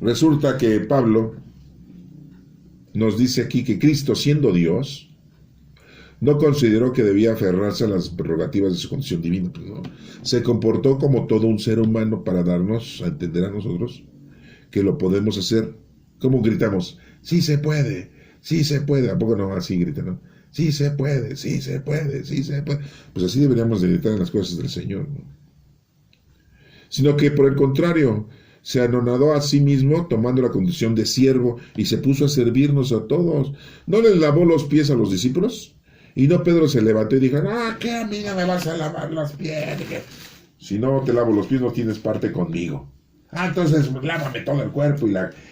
S1: resulta que Pablo nos dice aquí que Cristo, siendo Dios, no consideró que debía aferrarse a las prerrogativas de su condición divina. Pues no. Se comportó como todo un ser humano para darnos a entender a nosotros que lo podemos hacer. ¿Cómo gritamos? ¡Sí se puede! ¡Sí se puede! ¿A poco no? Así gritan, ¿no? Sí se puede, sí se puede, sí se puede. Pues así deberíamos de gritar en las cosas del Señor, ¿no? Sino que por el contrario, se anonadó a sí mismo tomando la condición de siervo y se puso a servirnos a todos. ¿No les lavó los pies a los discípulos? Y no Pedro se levantó y dijo, ¿qué a mí no me vas a lavar los pies? Si no te lavo los pies no tienes parte conmigo. Entonces lávame todo el cuerpo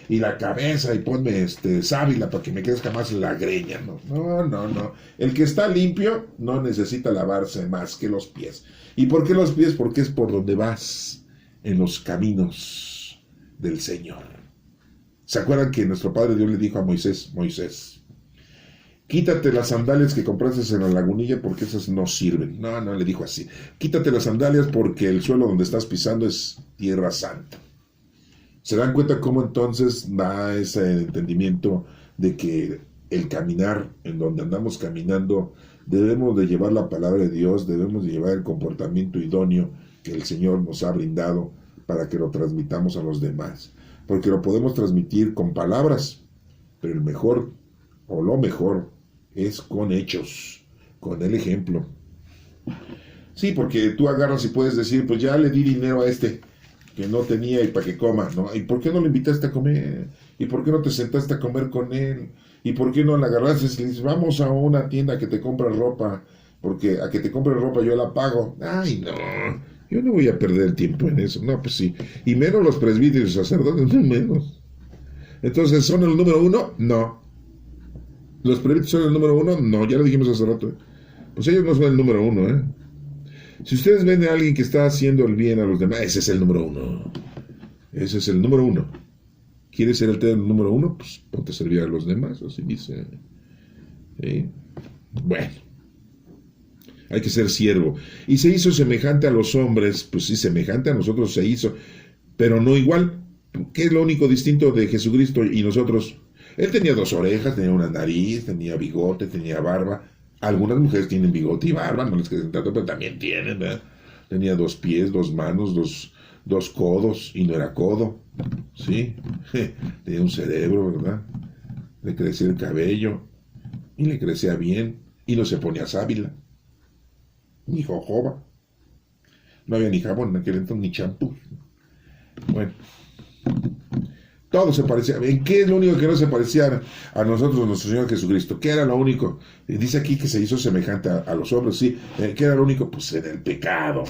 S1: y la cabeza y ponme sábila para que me crezca más la greña. No. El que está limpio no necesita lavarse más que los pies. ¿Y por qué los pies? Porque es por donde vas en los caminos del Señor. ¿Se acuerdan que nuestro Padre Dios le dijo a Moisés, quítate las sandalias que compraste en la lagunilla porque esas no sirven? No, le dijo así. Quítate las sandalias porque el suelo donde estás pisando es tierra santa. ¿Se dan cuenta cómo entonces da ese entendimiento de que el caminar, en donde andamos caminando, debemos de llevar la palabra de Dios, debemos de llevar el comportamiento idóneo que el Señor nos ha brindado para que lo transmitamos a los demás? Porque lo podemos transmitir con palabras, pero el mejor o lo mejor es con hechos, con el ejemplo. Sí, porque tú agarras y puedes decir, pues ya le di dinero a este que no tenía y para que coma, ¿no? ¿Y por qué no le invitaste a comer? ¿Y por qué no te sentaste a comer con él? ¿Y por qué no le agarraste y le dices, vamos a una tienda que te compra ropa? Porque a que te compre ropa yo la pago. Ay, no, yo no voy a perder el tiempo en eso. No, pues sí. Y menos los presbíteros y sacerdotes, no menos. Entonces, ¿son el número uno? No. ¿Los presbíteros son el número uno? No, ya lo dijimos hace rato. Pues ellos no son el número uno, ¿eh? Si ustedes ven a alguien que está haciendo el bien a los demás, ese es el número uno. Ese es el número uno. ¿Quieres ser el número uno? Pues ponte a servir a los demás, así dice. ¿Sí? Bueno, hay que ser siervo. Y se hizo semejante a los hombres, pues sí, semejante a nosotros se hizo, pero no igual. ¿Qué es lo único distinto de Jesucristo y nosotros? Él tenía 2 orejas, tenía una nariz, tenía bigote, tenía barba. Algunas mujeres tienen bigote y barba, no les queden tanto, pero también tienen, ¿verdad? Tenía 2 pies, 2 manos, dos codos, y no era codo, ¿sí? Tenía un cerebro, ¿verdad? Le crecía el cabello, y le crecía bien, y no se ponía sábila, ni jojoba. No había ni jabón en aquel entonces, ni champú. Bueno, todo se parecía. ¿En qué es lo único que no se parecía a nosotros, nuestro Señor Jesucristo? ¿Qué era lo único? Dice aquí que se hizo semejante a los hombres, sí. ¿Qué era lo único? Pues en el pecado.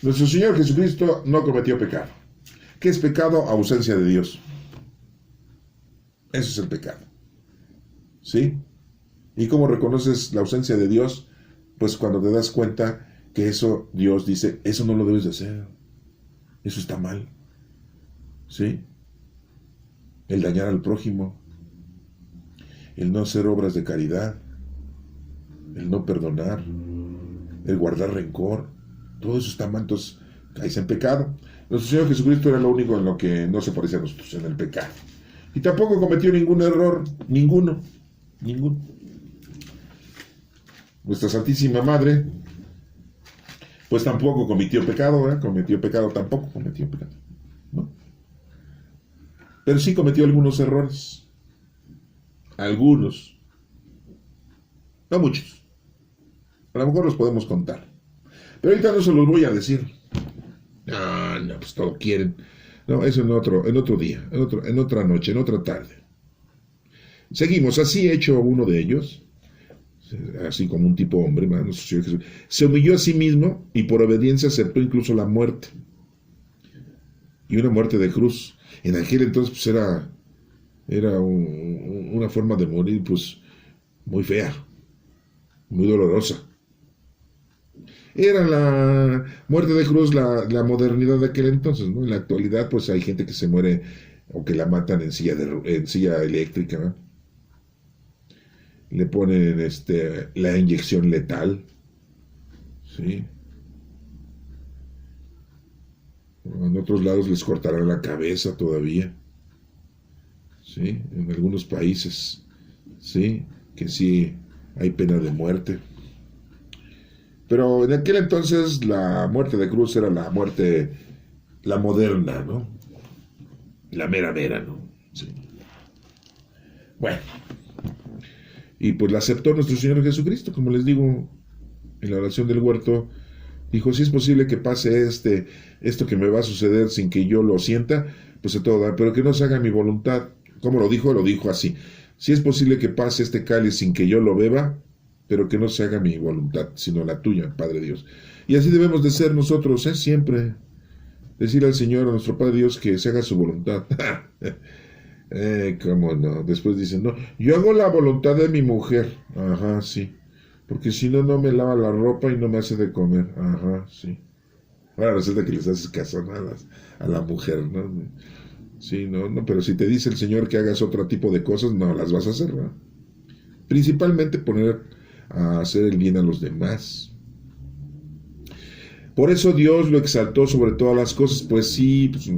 S1: Nuestro Señor Jesucristo no cometió pecado. ¿Qué es pecado? Ausencia de Dios. Eso es el pecado. ¿Sí? ¿Y cómo reconoces la ausencia de Dios? Pues cuando te das cuenta que eso, Dios dice, eso no lo debes de hacer. Eso está mal. ¿Sí? El dañar al prójimo, el no hacer obras de caridad, el no perdonar, el guardar rencor, todo eso está mal, entonces caes en pecado. Nuestro Señor Jesucristo era lo único en lo que no se parecía a nosotros, en el pecado. Y tampoco cometió ningún error, ninguno. Nuestra Santísima Madre, pues tampoco cometió pecado, ¿eh? Tampoco cometió pecado, ¿no? Pero sí cometió algunos errores. Algunos. No muchos. A lo mejor los podemos contar. Pero ahorita no se los voy a decir. No, pues todo quieren. No, eso en otro día, en otra noche, en otra tarde. Seguimos, así hecho uno de ellos, así como un tipo hombre, se humilló a sí mismo y por obediencia aceptó incluso la muerte. Y una muerte de cruz. En aquel entonces pues era una forma de morir pues muy fea, muy dolorosa. Era la muerte de cruz la modernidad de aquel entonces, ¿no? En la actualidad pues hay gente que se muere o que la matan en silla eléctrica, ¿no? Le ponen la inyección letal, ¿sí? En otros lados les cortarán la cabeza todavía, ¿sí? En algunos países, ¿sí? Que sí hay pena de muerte. Pero en aquel entonces la muerte de cruz era la muerte, la moderna, ¿no? La mera, ¿no? Sí. Bueno. Y pues la aceptó nuestro Señor Jesucristo, como les digo en la oración del huerto. Dijo, si es posible que pase esto que me va a suceder sin que yo lo sienta, pues a todo dar, pero que no se haga mi voluntad. ¿Cómo lo dijo? Lo dijo así. Si es posible que pase este cáliz sin que yo lo beba, pero que no se haga mi voluntad, sino la tuya, Padre Dios. Y así debemos de ser nosotros, siempre. Decir al Señor, a nuestro Padre Dios, que se haga su voluntad. ¿Cómo no? Después dicen, no, yo hago la voluntad de mi mujer. Ajá, sí. Porque si no, no me lava la ropa y no me hace de comer. Ajá, sí. Ahora resulta que les haces caso, ¿no? A la mujer, ¿no? Sí, no, pero si te dice el Señor que hagas otro tipo de cosas, no las vas a hacer, ¿no? Principalmente poner a hacer el bien a los demás. Por eso Dios lo exaltó sobre todas las cosas, pues sí, pues,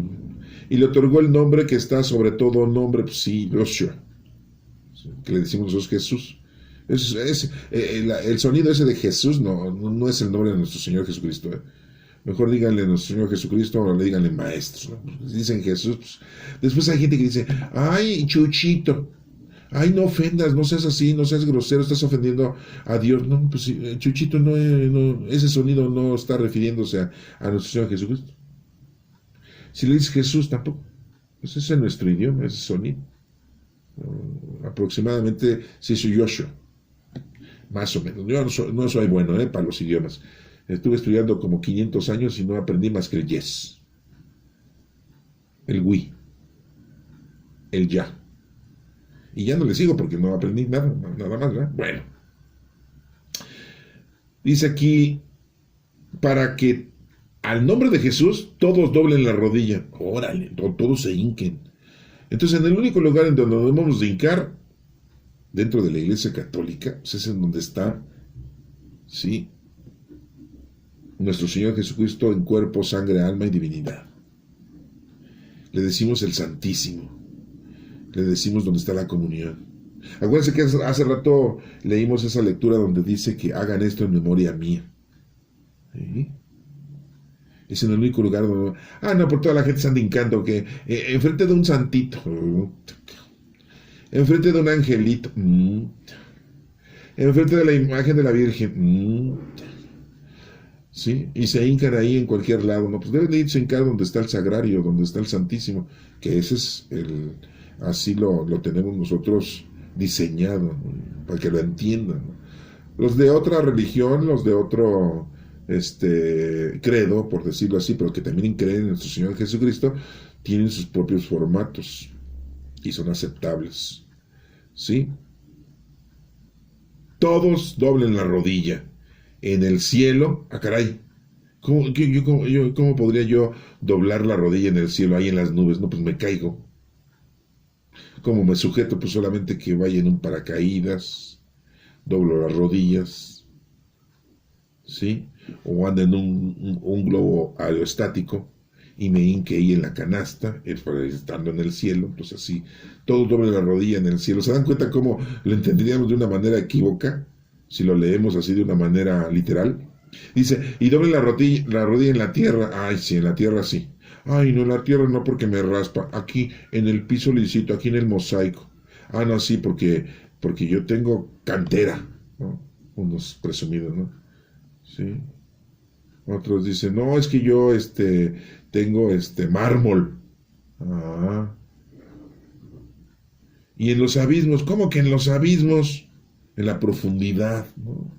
S1: y le otorgó el nombre que está sobre todo nombre, pues sí, Yoshua, que le decimos nosotros Jesús. El sonido ese de Jesús no es el nombre de nuestro Señor Jesucristo. Mejor díganle nuestro Señor Jesucristo o le díganle maestro, ¿no? Dicen Jesús. Pues. Después hay gente que dice, ay, Chuchito. Ay, no ofendas, no seas así, no seas grosero, estás ofendiendo a Dios. No, pues Chuchito, ese sonido no está refiriéndose a nuestro Señor Jesucristo. Si le dices Jesús, tampoco. Pues ese es nuestro idioma, ese sonido. Aproximadamente, sí, soy Yoshua. Más o menos. Yo no soy bueno para los idiomas. Estuve estudiando como 500 años y no aprendí más que el yes, el oui, el ya. Y ya no le sigo porque no aprendí nada más, ¿verdad? Bueno. Dice aquí, para que al nombre de Jesús todos doblen la rodilla. Órale, todos se hinquen. Entonces, en el único lugar en donde nos debemos de hincar, dentro de la Iglesia Católica, pues es en donde está, sí, nuestro Señor Jesucristo en cuerpo, sangre, alma y divinidad. Le decimos el Santísimo. Le decimos donde está la comunión. Acuérdense que hace rato leímos esa lectura donde dice que hagan esto en memoria mía. ¿Sí? Es en el único lugar donde... no, por toda la gente se anda hincando que enfrente de un santito, enfrente de un angelito, enfrente de la imagen de la Virgen, ¿sí? Y se hincan ahí en cualquier lado. No, pues deben de irse a hincar donde está el sagrario, donde está el Santísimo, que ese es así lo tenemos nosotros diseñado, ¿no? Para que lo entiendan, ¿no? Los de otra religión, los de otro credo, por decirlo así, pero que también creen en nuestro Señor Jesucristo, tienen sus propios formatos y son aceptables, ¿sí? Todos doblen la rodilla en el cielo. Caray, ¿cómo podría yo doblar la rodilla en el cielo, ahí en las nubes? No, pues me caigo. Como me sujeto, pues solamente que vaya en un paracaídas, doblo las rodillas, ¿sí? O ando en un globo aerostático y me hinque ahí en la canasta, estando en el cielo, pues así, todos doblen la rodilla en el cielo. ¿Se dan cuenta cómo lo entenderíamos de una manera equívoca? Si lo leemos así de una manera literal. Dice, y doblen la rodilla en la tierra. Ay, sí, en la tierra sí. Ay, no, en la tierra no, porque me raspa. Aquí, en el piso lisito, aquí en el mosaico. No, sí, porque yo tengo cantera, ¿no? Unos presumidos, ¿no? Sí. Otros dicen, no, es que yo, tengo, mármol. Y en los abismos, ¿cómo que en los abismos? En la profundidad, ¿no?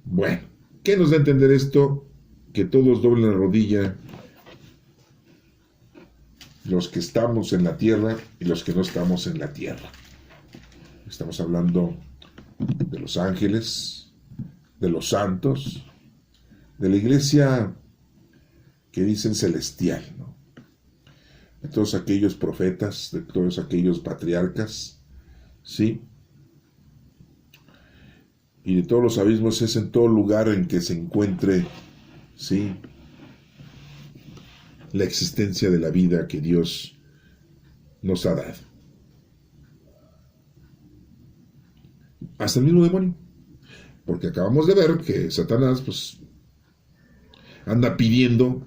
S1: Bueno, ¿qué nos da a entender esto? Que todos doblen la rodilla, los que estamos en la tierra y los que no estamos en la tierra. Estamos hablando de los ángeles, de los santos, de la iglesia que dicen celestial, ¿no? De todos aquellos profetas, de todos aquellos patriarcas, ¿sí? Y de todos los abismos es en todo lugar en que se encuentre, ¿sí?, la existencia de la vida que Dios nos ha dado. Hasta el mismo demonio. Porque acabamos de ver que Satanás, pues, anda pidiendo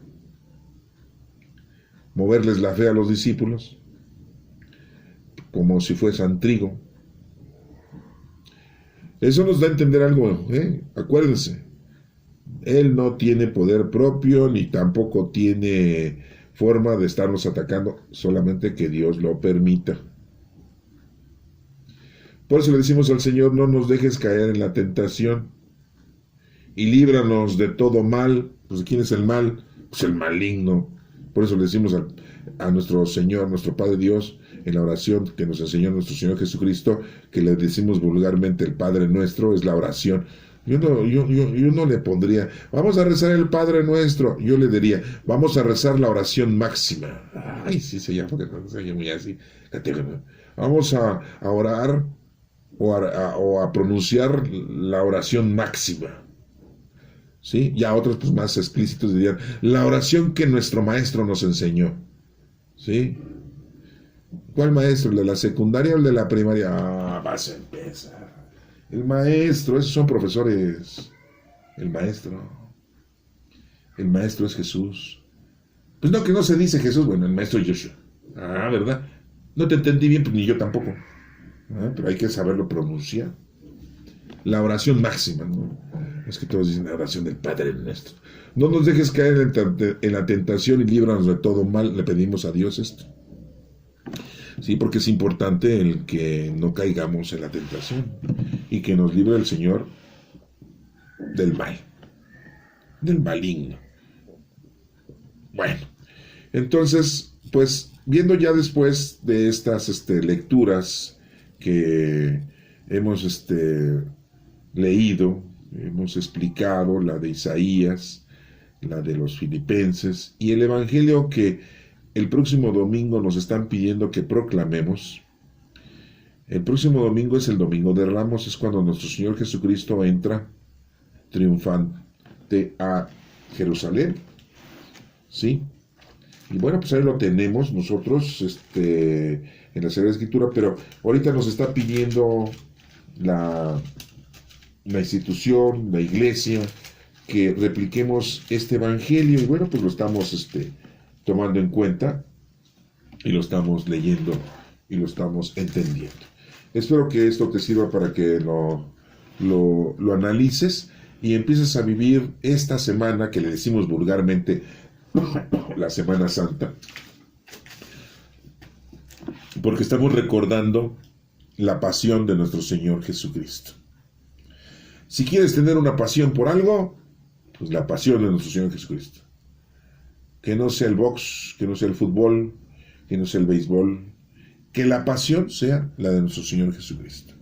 S1: moverles la fe a los discípulos, como si fueran trigo, Eso nos da a entender algo, ¿eh? Acuérdense, Él no tiene poder propio, ni tampoco tiene forma de estarnos atacando, solamente que Dios lo permita. Por eso le decimos al Señor, no nos dejes caer en la tentación y líbranos de todo mal. Pues ¿quién es el mal? Pues el maligno. Por eso le decimos a nuestro Señor, nuestro Padre Dios, en la oración que nos enseñó nuestro Señor Jesucristo, que le decimos vulgarmente el Padre Nuestro, es la oración. Yo no le pondría, vamos a rezar el Padre Nuestro. Yo le diría, vamos a rezar la oración máxima. Ay, sí, se llama, porque no se oye muy así. Vamos a orar o a pronunciar la oración máxima. ¿Sí? Ya otros pues, más explícitos dirían, la oración que nuestro maestro nos enseñó. ¿Sí? ¿Cuál maestro? ¿El de la secundaria o el de la primaria? Ah, vas a empezar. El maestro, esos son profesores. El maestro es Jesús. Pues no, que no se dice Jesús, bueno, el maestro Joshua. Ah, ¿verdad? No te entendí bien, pues ni yo tampoco. Pero hay que saberlo pronunciar. La oración máxima, ¿no? Es que todos dicen la oración del Padre Nuestro. No nos dejes caer en la tentación y líbranos de todo mal. Le pedimos a Dios esto. Sí, porque es importante el que no caigamos en la tentación y que nos libre el Señor del mal, del maligno. Bueno, entonces, pues, viendo ya después de estas lecturas que hemos leído, hemos explicado la de Isaías, la de los Filipenses y el Evangelio que el próximo domingo nos están pidiendo que proclamemos. El próximo domingo es el Domingo de Ramos, es cuando nuestro Señor Jesucristo entra triunfante a Jerusalén. ¿Sí? Y bueno, pues ahí lo tenemos nosotros en la Sagrada Escritura, pero ahorita nos está pidiendo la institución, la iglesia, que repliquemos este evangelio, y bueno, pues lo estamos tomando en cuenta, y lo estamos leyendo, y lo estamos entendiendo. Espero que esto te sirva para que lo analices, y empieces a vivir esta semana, que le decimos vulgarmente, la Semana Santa, porque estamos recordando la pasión de nuestro Señor Jesucristo. Si quieres tener una pasión por algo, pues la pasión de nuestro Señor Jesucristo. Que no sea el box, que no sea el fútbol, que no sea el béisbol, que la pasión sea la de nuestro Señor Jesucristo.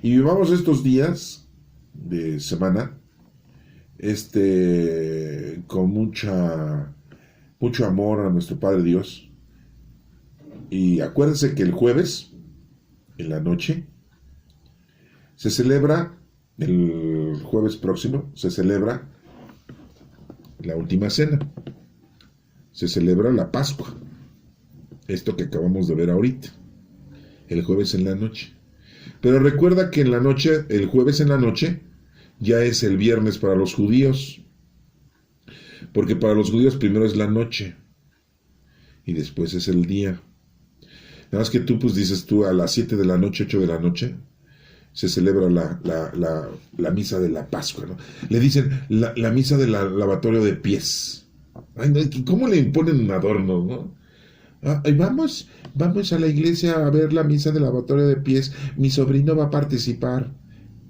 S1: Y vivamos estos días de semana con mucho amor a nuestro Padre Dios. Y acuérdense que el jueves, en la noche, se celebra, el jueves próximo, se celebra la última cena. Se celebra la Pascua. Esto que acabamos de ver ahorita. El jueves en la noche. Pero recuerda que en la noche, el jueves en la noche, ya es el viernes para los judíos. Porque para los judíos primero es la noche. Y después es el día. Nada más que tú, pues dices tú, a las 7 de la noche, 8 de la noche, se celebra la misa de la Pascua, ¿no? Le dicen la misa del lavatorio de pies. Ay, no, ¿cómo le imponen adornos, no? Vamos a la iglesia a ver la misa del lavatorio de pies. Mi sobrino va a participar.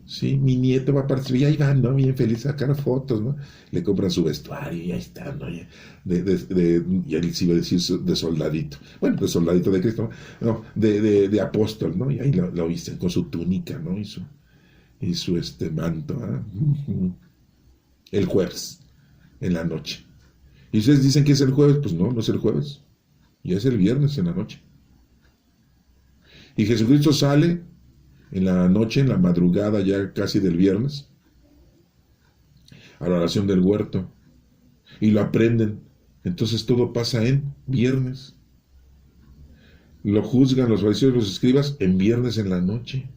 S1: Sí, mi nieto va a participar. Y ahí van, ¿no? Bien feliz a sacar fotos, ¿no? Le compran su vestuario y ahí está, ¿no? Ya les iba a decir de soldadito. Bueno, de soldadito de Cristo, ¿no? De apóstol, ¿no? Y ahí lo visten con su túnica, ¿no? Y su manto, ¿eh? El jueves, en la noche. Y ustedes dicen que es el jueves, pues no es el jueves. Ya es el viernes en la noche. Y Jesucristo sale en la noche, en la madrugada ya casi del viernes, a la oración del huerto, y lo aprenden. Entonces todo pasa en viernes. Lo juzgan los fariseos y los escribas en viernes en la noche.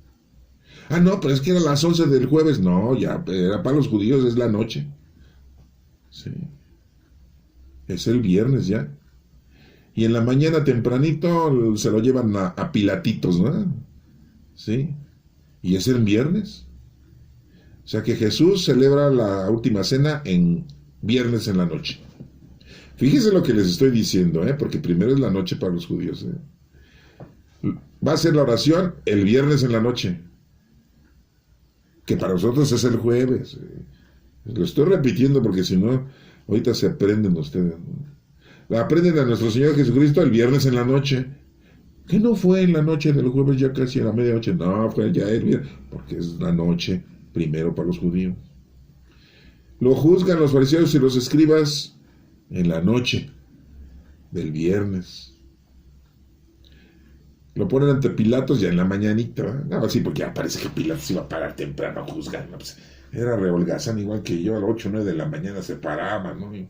S1: Ah, no, pero es que era las 11 del jueves. No, ya, era para los judíos, es la noche. Sí. Es el viernes ya. Y en la mañana tempranito se lo llevan a Pilatitos, ¿no? ¿Sí? Y es el viernes. sea que Jesús celebra la última cena en viernes en la noche. Fíjense lo que les estoy diciendo, porque primero es la noche para los judíos. Va a ser la oración el viernes en la noche, que para nosotros es el jueves. Lo estoy repitiendo porque si no, ahorita se aprenden ustedes. Aprenden a nuestro Señor Jesucristo el viernes en la noche. ¿Qué no fue en la noche del jueves ya casi a la medianoche? No, fue ya el viernes, porque es la noche primero para los judíos. Lo juzgan los fariseos y los escribas en la noche del viernes. Lo ponen ante Pilatos ya en la mañanita, ¿verdad? No, sí, porque ya parece que Pilatos iba a parar temprano a juzgar, ¿no? Pues era reholgazán igual que yo, a las 8 o 9 de la mañana se paraba, ¿no? Y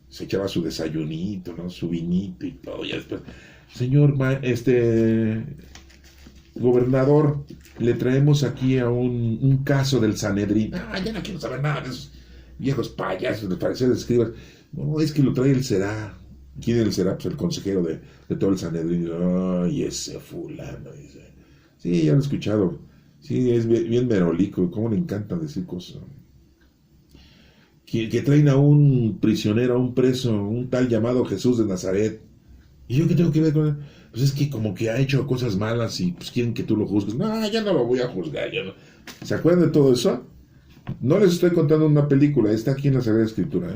S1: se echaba su desayunito, ¿no? Su vinito y todo, ya después, señor, gobernador, le traemos aquí a un caso del Sanedrín. Ya no quiero saber nada de esos viejos payasos, de fariseos, escribas. No, es que lo trae el Será. ¿Quién es el Será? Pues el consejero de todo el Sanedrín. Ay, ese fulano. Dice. Sí, ya lo he escuchado. Sí, es bien merolico. ¿Cómo le encanta decir cosas? Que traen a un prisionero, a un preso, un tal llamado Jesús de Nazaret. ¿Y yo qué tengo que ver con él? Pues es que como que ha hecho cosas malas y pues quieren que tú lo juzgues. No, ya no lo voy a juzgar. Ya no. ¿Se acuerdan de todo eso? No les estoy contando una película, está aquí en la Sagrada Escritura.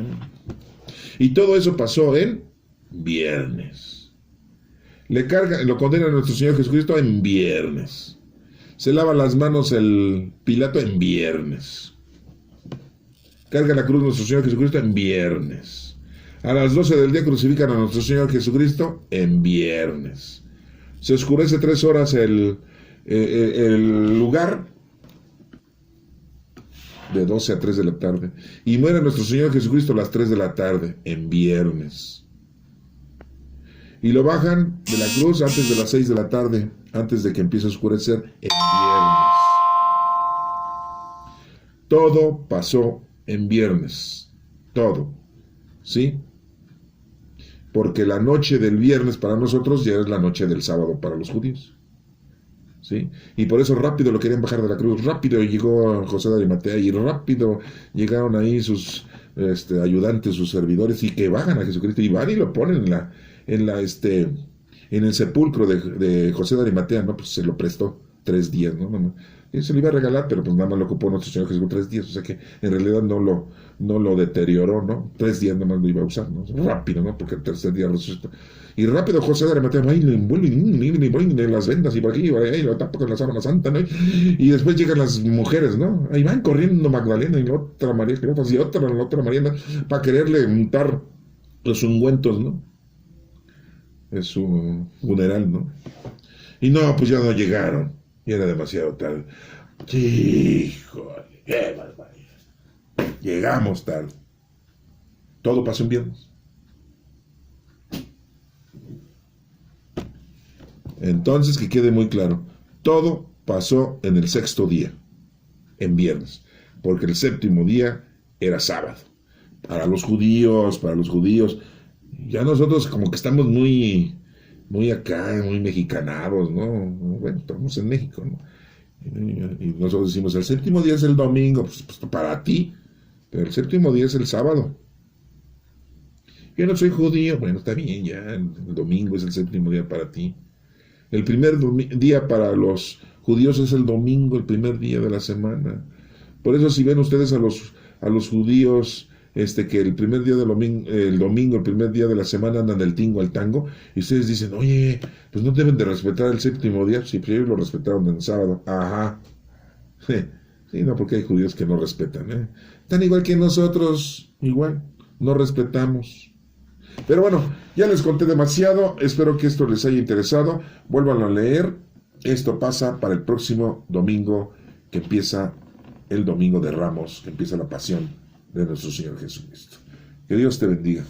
S1: Y todo eso pasó en viernes. Lo condena a nuestro Señor Jesucristo en viernes. Se lava las manos el Pilato en viernes. Carga la cruz nuestro Señor Jesucristo en viernes. A las 12 del día crucifican a nuestro Señor Jesucristo en viernes. Se oscurece 3 horas el lugar, de 12 a 3 de la tarde. Y muere nuestro Señor Jesucristo a las 3 de la tarde, en viernes. Y lo bajan de la cruz antes de las 6 de la tarde, antes de que empiece a oscurecer, en viernes. Todo pasó en viernes. Todo. ¿Sí? Porque la noche del viernes para nosotros ya es la noche del sábado para los judíos. ¿Sí? Y por eso rápido lo querían bajar de la cruz, rápido llegó José de Arimatea y rápido llegaron ahí sus ayudantes, sus servidores, y que bajan a Jesucristo y van y lo ponen en el sepulcro de José de Arimatea, ¿no? Pues se lo prestó 3 días, ¿no? Y se lo iba a regalar, pero pues nada más lo ocupó nuestro Señor Jesús 3 días, o sea que en realidad no lo deterioró, ¿no? 3 días nada más lo iba a usar, ¿no? Rápido, ¿no? Porque el tercer día resucitó. Y rápido José de Arimatea va y le envuelve en las vendas y por aquí y por ahí, y lo tapa con la sábana santa, ¿no? Y después llegan las mujeres, ¿no? Ahí van corriendo Magdalena y la otra María Cleofas y la otra María, ¿no? Para quererle untar los ungüentos, ¿no? Es su funeral, ¿no? Y no, pues ya no llegaron. Y era demasiado tarde. Híjole, qué barbaridad. Llegamos tarde. Todo pasó en viernes. Entonces, que quede muy claro. Todo pasó en el 6º día. En viernes. Porque el 7º día era sábado. Para los judíos. Ya nosotros como que estamos muy acá, muy mexicanados, ¿no? Bueno, estamos en México, ¿no? Y nosotros decimos, el 7º día es el domingo, pues para ti, pero el 7º día es el sábado. Yo no soy judío, bueno, está bien, ya, el domingo es el 7º día para ti. El primer día para los judíos es el domingo, el primer día de la semana. Por eso si ven ustedes a los judíos, que el primer día el domingo, el primer día de la semana andan del tingo al tango, y ustedes dicen, oye, pues no deben de respetar el 7º día, si ellos lo respetaron en sábado. Ajá. Sí, no, porque hay judíos que no respetan, Tan igual que nosotros, igual, no respetamos. Pero bueno, ya les conté demasiado, espero que esto les haya interesado, vuélvanlo a leer. Esto pasa para el próximo domingo, que empieza el domingo de Ramos, que empieza la pasión de nuestro Señor Jesucristo. Que Dios te bendiga.